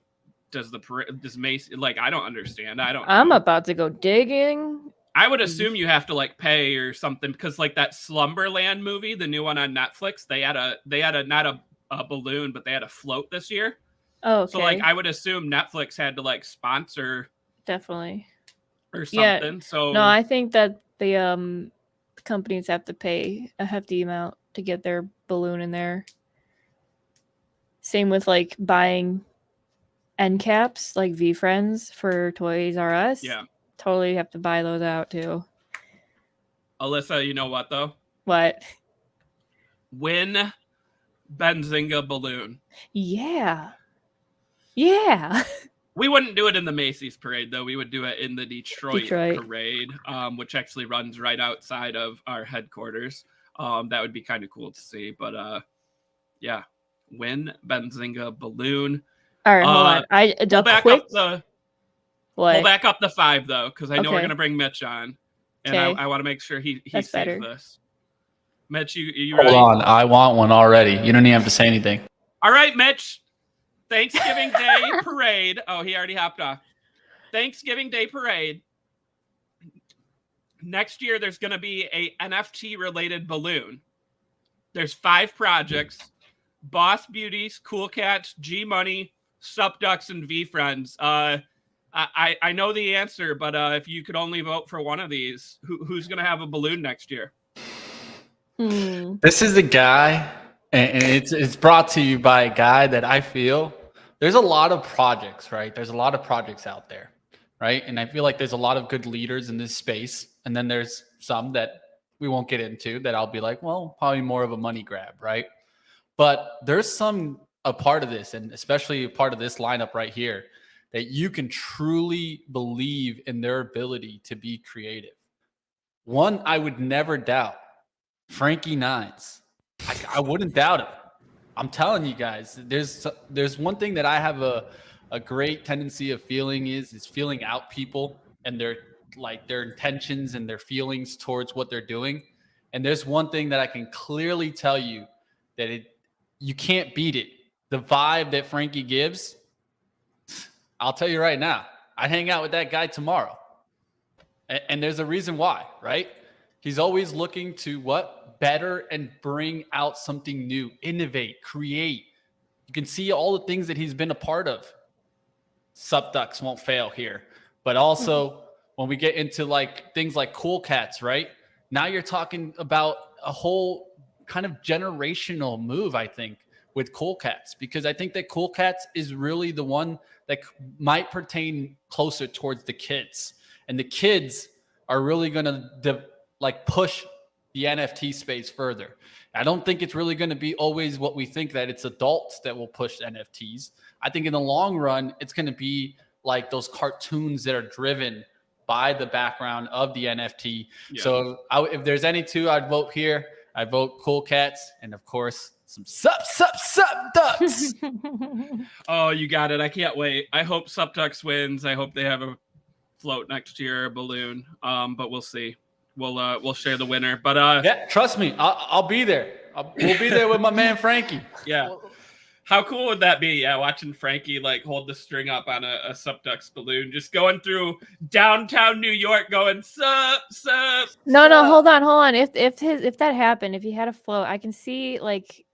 does Mace, like, I don't understand. I'm about to go digging. I would assume you have to like pay or something, because like that Slumberland movie, the new one on Netflix, they had a not a balloon, but they had a float this year. Oh, okay. So like I would assume Netflix had to like sponsor definitely or something. Yeah. So no, I think that the companies have to pay a hefty amount to get their balloon in there. Same with like buying end caps like VFriends for Toys R Us. Yeah. Totally have to buy those out too. Alyssa, you know what though? What? Win Benzinga balloon. Yeah. We wouldn't do it in the Macy's parade though. We would do it in the Detroit. Parade, which actually runs right outside of our headquarters. That would be kind of cool to see. But yeah, win Benzinga balloon. All right, hold on. We'll back up the 5 though, because I know we're gonna bring Mitch on, and I want to make sure he sees this. Mitch, you hold on? I want one already. You don't even have to say anything. All right, Mitch. Thanksgiving Day parade. Oh, he already hopped off. Thanksgiving Day parade. Next year, there's gonna be a NFT related balloon. There's 5 projects: Boss Beauties, Cool Cats, G Money, Subducks, and VFriends. I know the answer, but if you could only vote for one of these, who's going to have a balloon next year? This is the guy, and it's brought to you by a guy that I feel there's a lot of projects, right? There's a lot of projects out there, right? And I feel like there's a lot of good leaders in this space. And then there's some that we won't get into that I'll be like, well, probably more of a money grab, right? But there's a part of this, and especially a part of this lineup right here, that you can truly believe in their ability to be creative. One, I would never doubt, Frankie Nines. I wouldn't doubt him. I'm telling you guys, there's one thing that I have a great tendency of feeling is feeling out people and their intentions and their feelings towards what they're doing. And there's one thing that I can clearly tell you that you can't beat it. The vibe that Frankie gives, I'll tell you right now, I'd hang out with that guy tomorrow. And there's a reason why, right? He's always looking to better and bring out something new, innovate, create. You can see all the things that he's been a part of. Subducks won't fail here. But also when we get into like things like Cool Cats, right? Now you're talking about a whole kind of generational move, I think, with Cool Cats, because I think that Cool Cats is really the one that might pertain closer towards the kids, and the kids are really going to push the NFT space further. I don't think it's really going to be always what we think, that it's adults that will push NFTs. I think in the long run, it's going to be like those cartoons that are driven by the background of the NFT. Yeah. So if there's any two, I'd vote here. I vote Cool Cats, and of course, some sup ducks. Oh, you got it. I can't wait. I hope Sup Ducks wins. I hope they have a float next year, a balloon. But we'll see. We'll share the winner. But yeah, trust me, I'll be there. We'll be there with my man Frankie. Yeah. How cool would that be? Yeah, watching Frankie like hold the string up on a Sup Ducks balloon, just going through downtown New York, going sup. No, hold on. If that happened, if he had a float, I can see like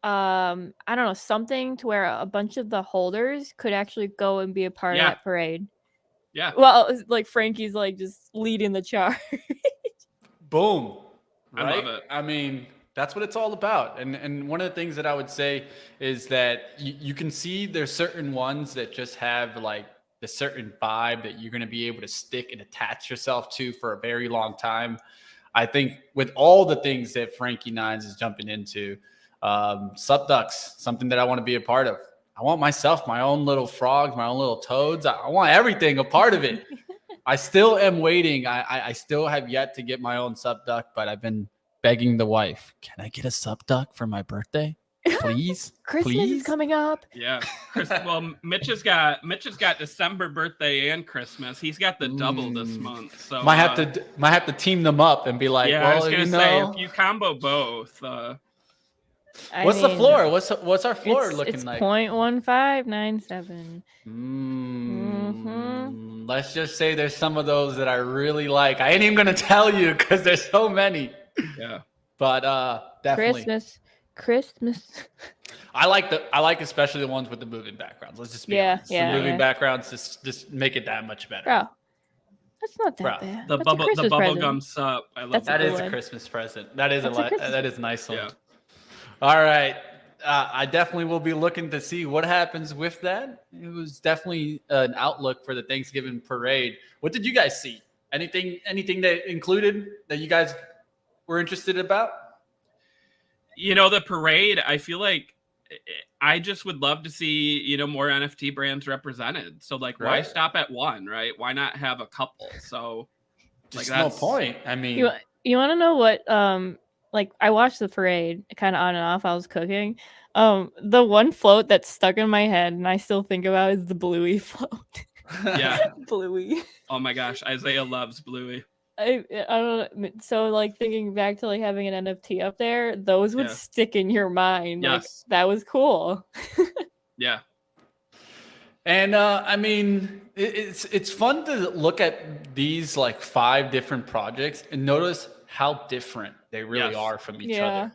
I don't know, something to where a bunch of the holders could actually go and be a part of that parade. Yeah. Well, like Frankie's like just leading the charge. Boom. Right? I love it. I mean, that's what it's all about. And one of the things that I would say is that you can see there's certain ones that just have like the certain vibe that you're going to be able to stick and attach yourself to for a very long time. I think with all the things that Frankie Nines is jumping into, Sup Ducks, something that I want to be a part of. I want myself, my own little frogs, my own little toads. I want everything a part of it. I still am waiting. I still have yet to get my own Sup Duck, but I've been begging the wife, can I get a Sup Duck for my birthday? Please? Christmas Please? is coming up. Yeah. Well, Mitch has got December birthday and Christmas. He's got the double this month. So might have to team them up and be like, yeah, well, I was gonna say if you combo both. What's the floor? What's our floor looking like? It's 0.1597. Let's just say there's some of those that I really like. I ain't even gonna tell you because there's so many. Yeah. But definitely Christmas. I like especially the ones with the moving backgrounds. Let's just be honest. The moving backgrounds just make it that much better. Bro, that's not that bad. The bubble gum Sup. I love that. That is a Christmas present. That is a nice one. Yeah. All right. I definitely will be looking to see what happens with that. It was definitely an outlook for the Thanksgiving parade. What did you guys see? Anything that included that you guys were interested about? You know, the parade, I feel like I just would love to see, more NFT brands represented. So like, why stop at one, right? Why not have a couple? So just like, that's no point. I mean, you want to know what, like I watched the parade kind of on and off. I was cooking. The one float that's stuck in my head and I still think about is the Bluey float. Yeah. Bluey. Oh my gosh. Isaiah loves Bluey. I don't know. So like thinking back to like having an NFT up there, those would stick in your mind. Yes. Like that was cool. Yeah. And I mean, it's fun to look at these like 5 different projects and notice how different they really are from each other.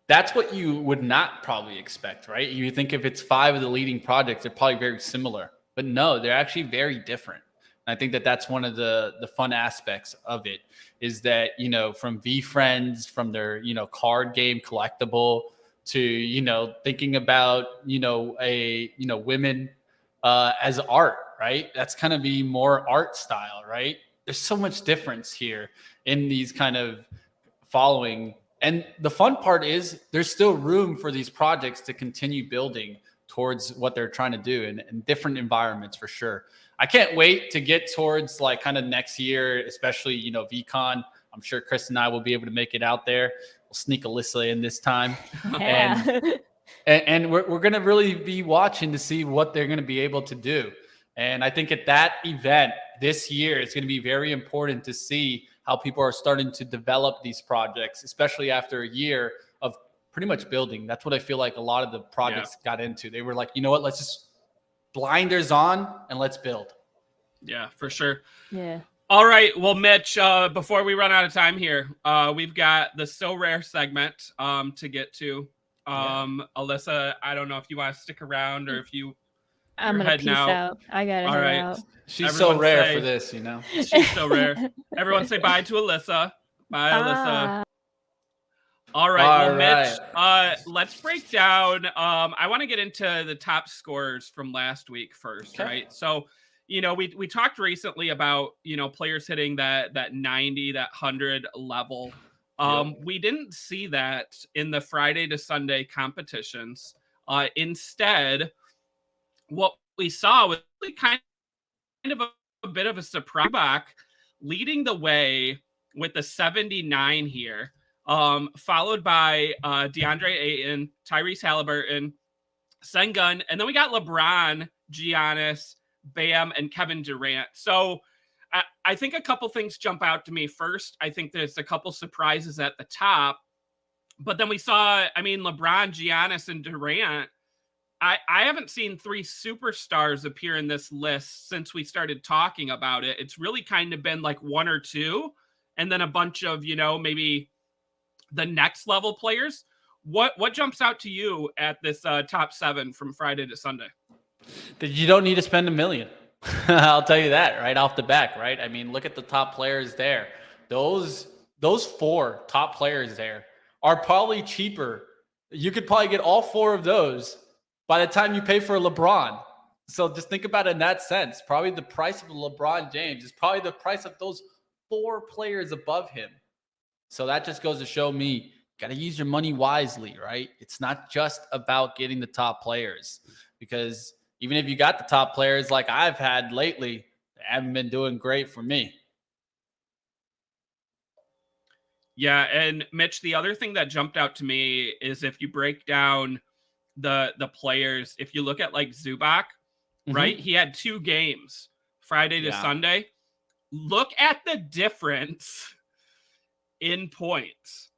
That's what you would not probably expect, right? You think if it's 5 of the leading projects, they're probably very similar, but no, they're actually very different. And I think that that's one of the fun aspects of it is that, from VFriends, from their, card game collectible to, thinking about, women as art, right? That's kind of be more art style, right? There's so much difference here in these kind of following. And the fun part is there's still room for these projects to continue building towards what they're trying to do in different environments for sure. I can't wait to get towards like kind of next year, especially, VCon. I'm sure Chris and I will be able to make it out there. We'll sneak Alyssa in this time. Yeah. And we're going to really be watching to see what they're going to be able to do. And I think at that event this year, it's going to be very important to see how people are starting to develop these projects, especially after a year of pretty much building. That's what I feel like a lot of the projects got into. They were like, you know what, let's just blinders on and let's build. Yeah, for sure. Yeah. All right. Well, Mitch, before we run out of time here, we've got the Sorare segment to get to. Alyssa, I don't know if you want to stick around or if you I'm gonna peace out. I gotta head out. She's so rare for this, She's so rare. Everyone say bye to Alyssa. Bye, Alyssa. All right. All Well, Mitch, right. let's break down. I want to get into the top scorers from last week first, Okay. right? So, we talked recently about, players hitting that 90, that 100 level. Yep. We didn't see that in the Friday to Sunday competitions. Instead, what we saw was really kind of a bit of a surprise back, leading the way with the 79 here, followed by DeAndre Ayton, Tyrese Halliburton, Sengun, and then we got LeBron, Giannis, Bam, and Kevin Durant. So I think a couple things jump out to me. First, I think there's a couple surprises at the top, but then we saw, LeBron, Giannis, and Durant. I haven't seen three superstars appear in this list since we started talking about it. It's really kind of been like one or two, and then a bunch of, maybe the next level players. What jumps out to you at this top 7 from Friday to Sunday? That you don't need to spend $1 million. I'll tell you that right off the back, right? I mean, look at the top players there. Those 4 top players there are probably cheaper. You could probably get all 4 of those by the time you pay for LeBron. So just think about it in that sense. Probably the price of LeBron James is probably the price of those 4 players above him. So that just goes to show me, got to use your money wisely, right? It's not just about getting the top players, because even if you got the top players like I've had lately, they haven't been doing great for me. Yeah, and Mitch, the other thing that jumped out to me is if you break down the players, if you look at like Zubac, right? He had 2 games, Friday to Sunday. Look at the difference in points.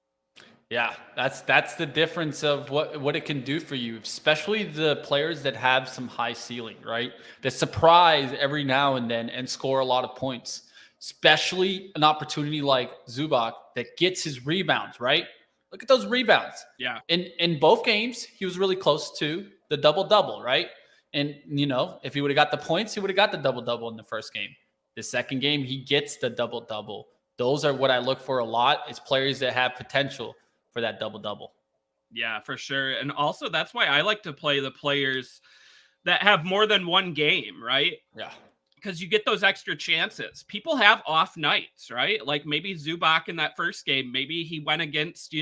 Yeah, that's the difference of what it can do for you, especially the players that have some high ceiling, right? That surprise every now and then and score a lot of points, especially an opportunity like Zubac that gets his rebounds, right? Look at those rebounds. Yeah. In both games, he was really close to the double-double, right? And, if he would have got the points, he would have got the double-double in the first game. The second game, he gets the double-double. Those are what I look for a lot, is players that have potential for that double-double. Yeah, for sure. And also, that's why I like to play the players that have more than one game, right? Yeah. Because you get those extra chances. People have off nights, right? Like maybe Zubac in that first game, maybe he went against,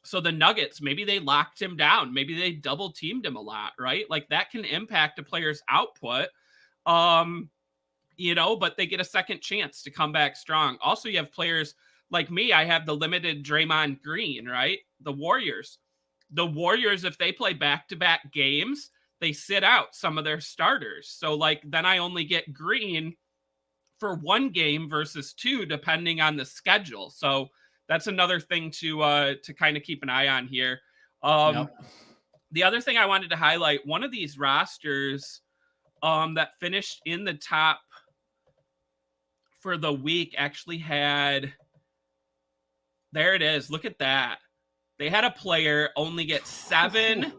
so the Nuggets, maybe they locked him down. Maybe they double teamed him a lot, right? Like that can impact a player's output. But they get a second chance to come back strong. Also, you have players like me. I have the limited Draymond Green, right? The Warriors, if they play back-to-back games, they sit out some of their starters. So like then I only get Green for 1 game versus 2, depending on the schedule. So that's another thing to kind of keep an eye on here. The other thing I wanted to highlight, one of these rosters that finished in the top for the week actually had, there it is. Look at that. They had a player only get 7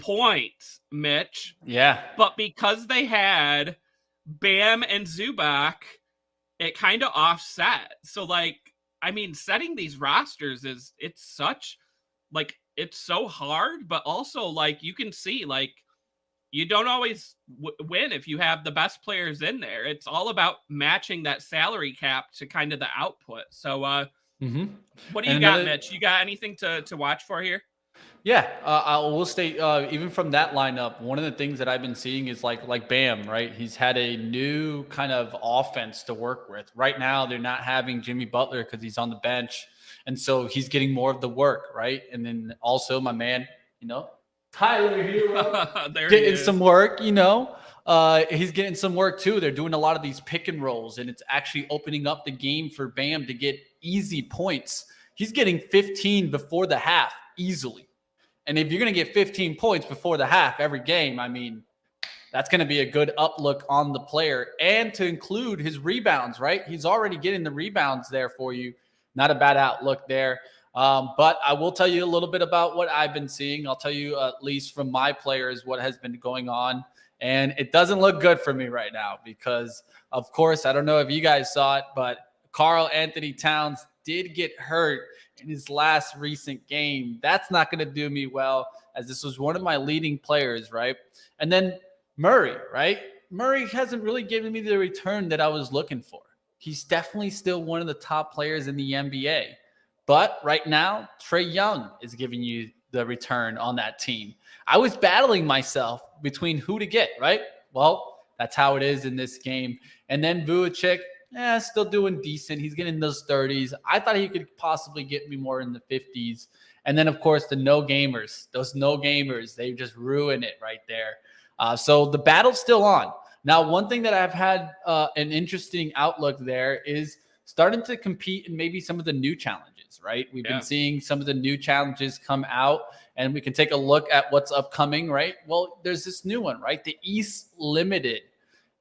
points, Mitch. Yeah. But because they had Bam and Zubac, it kind of offset. So setting these rosters it's so hard, but also you can see you don't always win if you have the best players in there. It's all about matching that salary cap to kind of the output. So what do you got, Mitch? You got anything to watch for here? Yeah, I will state, even from that lineup, one of the things that I've been seeing is like Bam, right? He's had a new kind of offense to work with. Right now, they're not having Jimmy Butler because he's on the bench. And so he's getting more of the work, right? And then also my man, Tyler Hero, getting some work, he's getting some work too. They're doing a lot of these pick and rolls, and it's actually opening up the game for Bam to get easy points. He's getting 15 before the half easily. And if you're going to get 15 points before the half every game, that's going to be a good uplook on the player. And to include his rebounds, right? He's already getting the rebounds there for you. Not a bad outlook there. But I will tell you a little bit about what I've been seeing. I'll tell you, at least from my players, what has been going on. And it doesn't look good for me right now because, of course, I don't know if you guys saw it, but Karl Anthony Towns did get hurt in his last recent game. That's not going to do me well, as this was one of my leading players, right? And then Murray, right? Murray hasn't really given me the return that I was looking for. He's definitely still one of the top players in the NBA. But right now, Trae Young is giving you the return on that team. I was battling myself between who to get, right? Well, that's how it is in this game. And then Vucevic, still doing decent. He's getting those 30s. I thought he could possibly get me more in the 50s. And then, of course, the no gamers. Those no gamers, they just ruin it right there. So the battle's still on. Now, one thing that I've had an interesting outlook there is starting to compete in maybe some of the new challenges, right? We've been seeing some of the new challenges come out, and we can take a look at what's upcoming, right? Well, there's this new one, right? The East Limited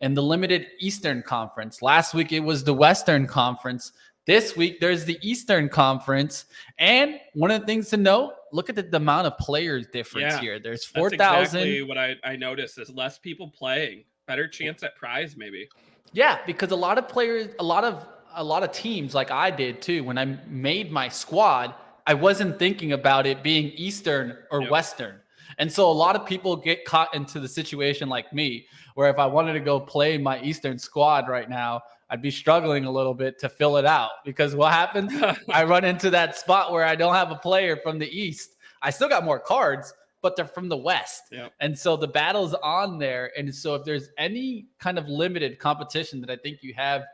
and the Limited Eastern Conference. Last week, it was the Western Conference. This week, there's the Eastern Conference. And one of the things to note, look at the amount of players difference here. There's 4,000. That's exactly what I noticed is less people playing. Better chance at prize, maybe. Yeah, because a lot of players, a lot of teams, like I did too, when I made my squad, I wasn't thinking about it being Eastern or Western. And so a lot of people get caught into the situation like me, where if I wanted to go play my Eastern squad right now, I'd be struggling a little bit to fill it out, because what happens? I run into that spot where I don't have a player from the East. I still got more cards, but they're from the West. Yep. And so the battle's on there. And so if there's any kind of limited competition that I think you have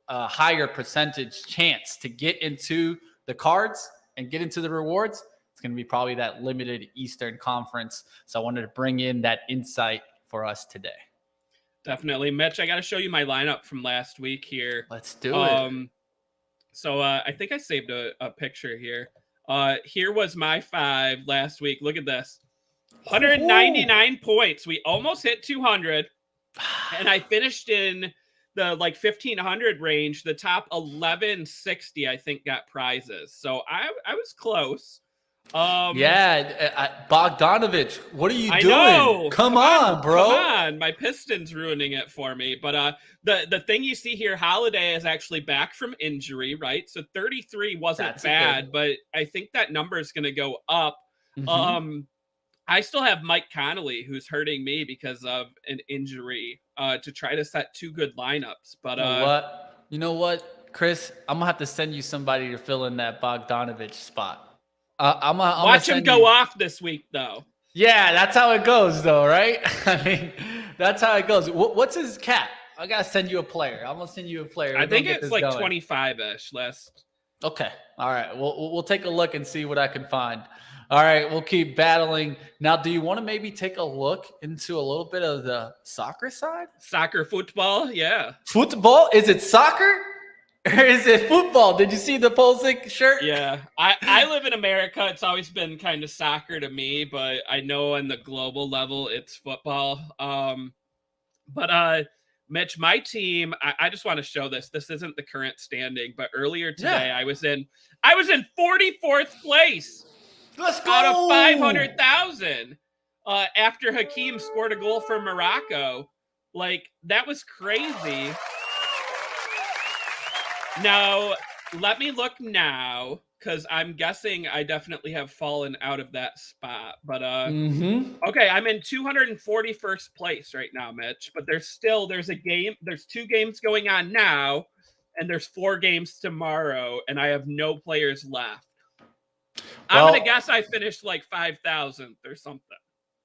a higher percentage chance to get into the cards and get into the rewards, it's going to be probably that limited Eastern Conference. So I wanted to bring in that insight for us today. Definitely. Mitch, I got to show you my lineup from last week here. Let's do it. So I think I saved a picture here. Here was my 5 last week. Look at this. 199 points. We almost hit 200. And I finished in the 1,500 range. The top 1160, I think, got prizes. So I was close. Bogdanovich, what are you doing? Know. Come on, bro. Come on. My Pistons ruining it for me. But the thing you see here, Holiday is actually back from injury, right? So 33 wasn't bad, but I think that number is going to go up. Mm-hmm. I still have Mike Connolly, who's hurting me because of an injury, to try to set 2 good lineups. But you know what, Chris? I'm gonna have to send you somebody to fill in that Bogdanovich spot. I'm watch him go off this week, though. Yeah, that's how it goes, though, right? I mean, that's how it goes. What's his cap? I gotta send you a player. I'm gonna send you a player. I think it's like 25-ish less. Okay, all right. We'll take a look and see what I can find. All right, we'll keep battling. Now, do you want to maybe take a look into a little bit of the soccer side? Soccer, football, yeah. Football? Is it soccer? Or is it football? Did you see the Pulsic shirt? Yeah. I live in America. It's always been kind of soccer to me, but I know on the global level it's football. But Mitch, my team, I just want to show this. This isn't the current standing, but earlier today I was in 44th place. Let's go! Out of 500,000 after Hakeem scored a goal for Morocco. That was crazy. Now, let me look now, because I'm guessing I definitely have fallen out of that spot. But, okay, I'm in 241st place right now, Mitch. But there's 2 games going on now, and there's 4 games tomorrow, and I have no players left. I'm going to guess I finished 5,000th or something.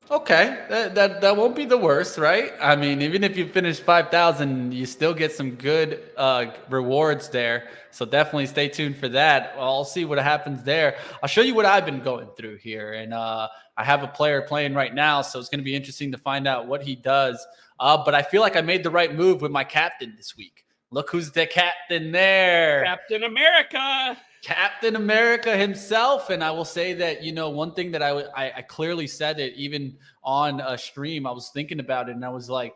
Okay, that won't be the worst, right? I mean, even if you finish 5,000, you still get some good rewards there. So definitely stay tuned for that. I'll see what happens there. I'll show you what I've been going through here. And I have a player playing right now, so it's going to be interesting to find out what he does. But I feel like I made the right move with my captain this week. Look who's the captain there. Captain America. Captain America himself. And I will say that, one thing that I clearly said it even on a stream, I was thinking about it and I was like,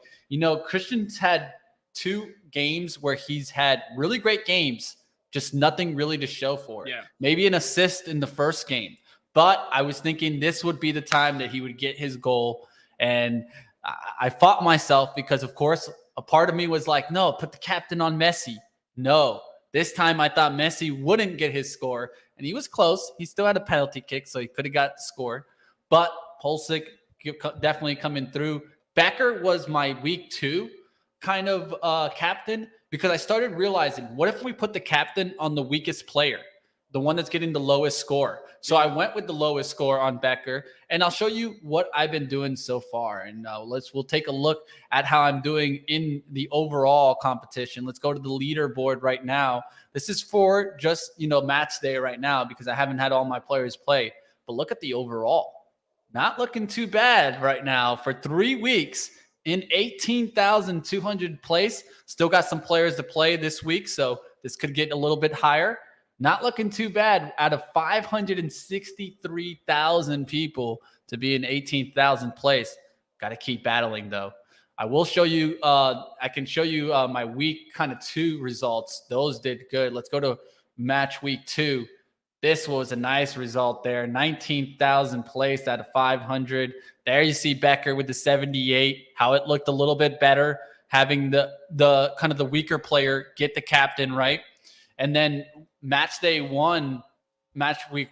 Christian's had 2 games where he's had really great games, just nothing really to show for it. Yeah. Maybe an assist in the first game, but I was thinking this would be the time that he would get his goal. And I fought myself because, of course, a part of me was like, no, put the captain on Messi. No, This time I thought Messi wouldn't get his score, and he was close. He still had a penalty kick, so he could have got the score. But Pulisic definitely coming through. Becker was my week 2 kind of captain, because I started realizing, what if we put the captain on the weakest player, the one that's getting the lowest score? So I went with the lowest score on Becker, and I'll show you what I've been doing so far. And we'll take a look at how I'm doing in the overall competition. Let's go to the leaderboard right now. This is for just, match day right now, because I haven't had all my players play. But look at the overall. Not looking too bad right now for 3 weeks in 18,200 place. Still got some players to play this week, so this could get a little bit higher. Not looking too bad out of 563,000 people to be in 18,000 place. Got to keep battling, though. I will show you, I can show you my week kind of 2 results. Those did good. Let's go to match week 2. This was a nice result there. 19,000 placed out of 500. There you see Becker with the 78, how it looked a little bit better, having the kind of the weaker player get the captain, right? And then match week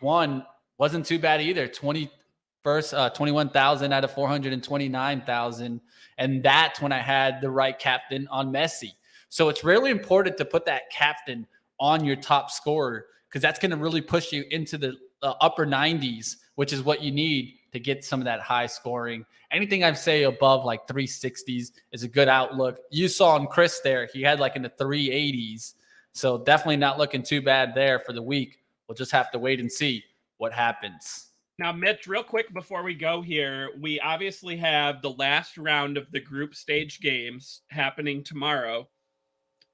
1 wasn't too bad either. 21,000 out of 429,000. And that's when I had the right captain on Messi. So it's really important to put that captain on your top scorer, because that's going to really push you into the upper 90s, which is what you need to get some of that high scoring. Anything I'd say above like 360s is a good outlook. You saw on Chris there, he had like in the 380s. So definitely not looking too bad there for the week. We'll just have to wait and see what happens. Now, Mitch, real quick before we go here, we obviously have the last round of the group stage games happening tomorrow.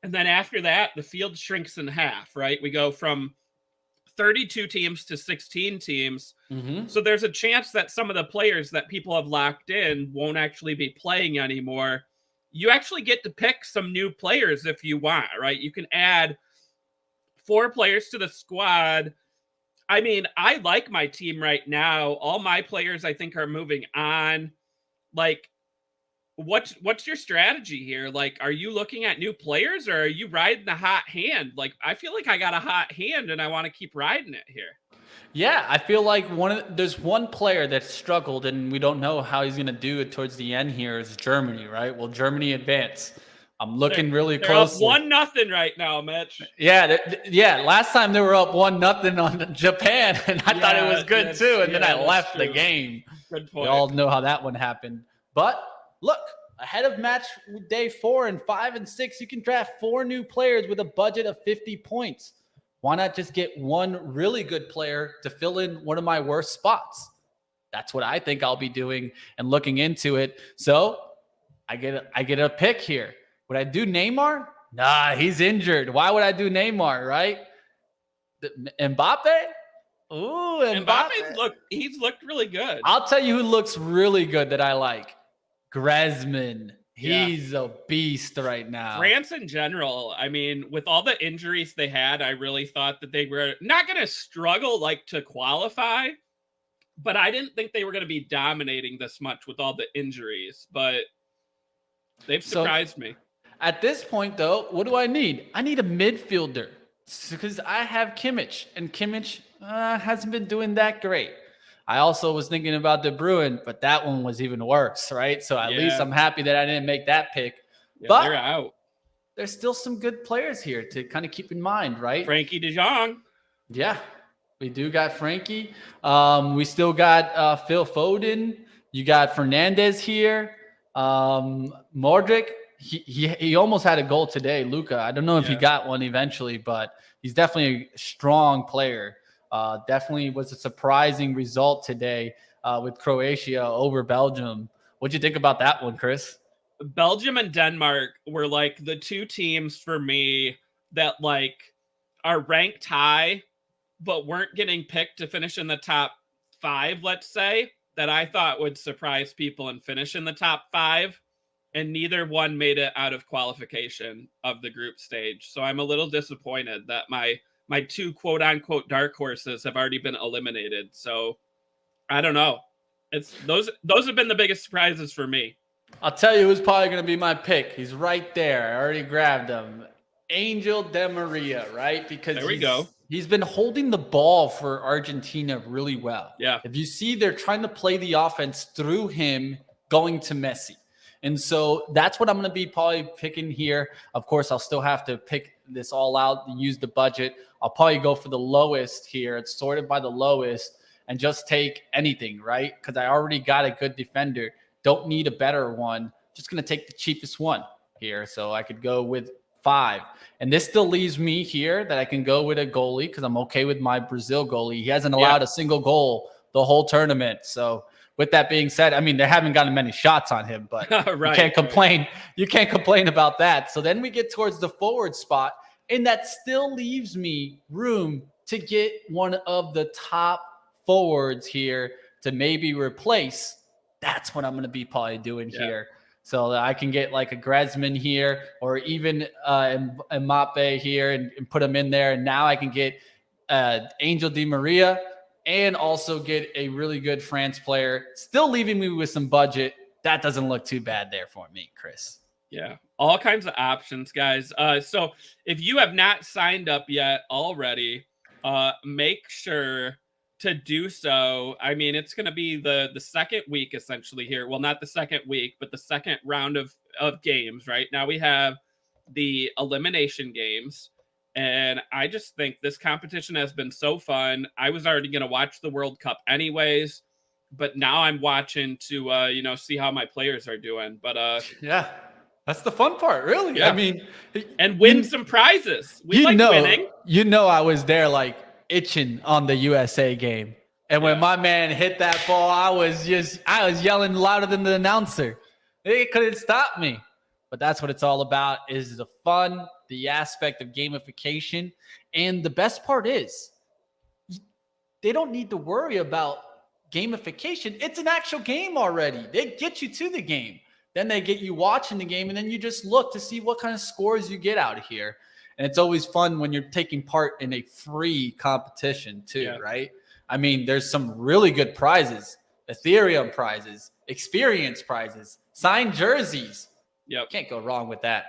And then after that, the field shrinks in half, right? We go from 32 teams to 16 teams. Mm-hmm. So there's a chance that some of the players that people have locked in won't actually be playing anymore. You actually get to pick some new players if you want, right? You can add 4 players to the squad. I mean, I like my team right now. All my players, I think, are moving on. Like, what's your strategy here? Like, are you looking at new players, or are you riding the hot hand? Like, I feel like I got a hot hand and I want to keep riding it here. Yeah, I feel like there's one player that struggled, and we don't know how he's going to do it towards the end here, is Germany, right? Will Germany advance? I'm looking really close. They're up 1-0 right now, Mitch. Yeah. Last time they were up 1-0 on Japan, and I thought it was good too. And then I left the game. Good point. We all know how that one happened. But look, ahead of match day 4 and 5 and 6, you can draft 4 new players with a budget of 50 points. Why not just get one really good player to fill in one of my worst spots? That's what I think I'll be doing and looking into it. So I get a pick here. Would I do Neymar? Nah, he's injured. Why would I do Neymar, right? Mbappe? Ooh, Mbappe. He's looked really good. I'll tell you who looks really good that I like. Griezmann. He's a beast right now. France in general, I mean, with all the injuries they had, I really thought that they were not going to struggle like to qualify, but I didn't think they were going to be dominating this much with all the injuries, but they've surprised me. At this point, though, what do I need? I need a midfielder, because I have Kimmich, and Kimmich hasn't been doing that great. I also was thinking about De Bruyne, but that one was even worse, right? So at least I'm happy that I didn't make that pick. Yeah, but they're out. There's still some good players here to kind of keep in mind, right? Frankie de Jong. Yeah, we do got Frankie. We still got Phil Foden. You got Fernandez here. Modric. He almost had a goal today, Luka. I don't know if he got one eventually, but he's definitely a strong player. Definitely was a surprising result today with Croatia over Belgium. What'd you think about that one, Chris? Belgium and Denmark were like the 2 teams for me that like are ranked high, but weren't getting picked to finish in the top 5, let's say, that I thought would surprise people and finish in the top 5. And neither one made it out of qualification of the group stage. So I'm a little disappointed that my 2 quote unquote dark horses have already been eliminated. So I don't know. It's those have been the biggest surprises for me. I'll tell you who's probably going to be my pick. He's right there. I already grabbed him. Angel Di Maria, right? Because There we go. He's been holding the ball for Argentina really well. Yeah. If you see, they're trying to play the offense through him going to Messi. And so that's what I'm going to be probably picking here. Of course, I'll still have to pick this all out and use the budget. I'll probably go for the lowest here. It's sorted by the lowest and just take anything, right? Because I already got a good defender. Don't need a better one. Just going to take the cheapest one here. So I could go with 5. And this still leaves me here that I can go with a goalie because I'm okay with my Brazil goalie. He hasn't allowed a single goal the whole tournament. So with that being said, I mean, they haven't gotten many shots on him, but you can't complain. You can't complain about that. So then we get towards the forward spot, and that still leaves me room to get one of the top forwards here to maybe replace. That's what I'm going to be probably doing here. So that I can get like a Griezmann here or even Mbappe here and put him in there. And now I can get Angel Di Maria and also get a really good France player, still leaving me with some budget. That doesn't look too bad there for me, Chris. Yeah, all kinds of options, guys. So if you have not signed up yet already, make sure to do so. I mean, it's going to be the second week essentially here. Well, not the second week, but the second round of games, right? Now we have the elimination games. And I just think this competition has been so fun. I was already going to watch the World Cup anyways, but now I'm watching to, see how my players are doing. But yeah, that's the fun part, really. Yeah. I mean, and win some prizes. We like winning. I was there like itching on the USA game. And when my man hit that ball, I was yelling louder than the announcer. They couldn't stop me. But that's what it's all about, is the fun, the aspect of gamification. And the best part is they don't need to worry about gamification. It's an actual game already. They get you to the game. Then they get you watching the game, and then you just look to see what kind of scores you get out of here. And it's always fun when you're taking part in a free competition too, right? I mean, there's some really good prizes, Ethereum prizes, experience prizes, signed jerseys. Yep. Can't go wrong with that.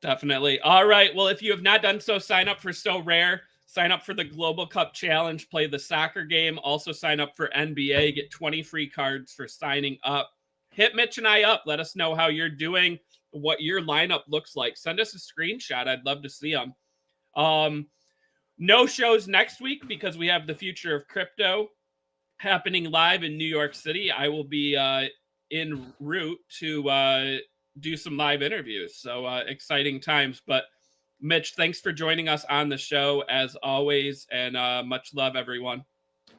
Definitely. All right. Well, if you have not done so, sign up for So Rare. Sign up for the Global Cup Challenge. Play the soccer game. Also sign up for NBA. Get 20 free cards for signing up. Hit Mitch and I up. Let us know how you're doing, what your lineup looks like. Send us a screenshot. I'd love to see them. No shows next week because we have the Future of Crypto happening live in New York City. I will be en route to do some live interviews. So exciting times. But Mitch, thanks for joining us on the show as always. And much love, everyone.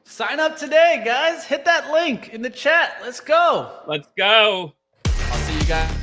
Sign up today, guys. Hit that link in the chat. Let's go. Let's go. I'll see you guys.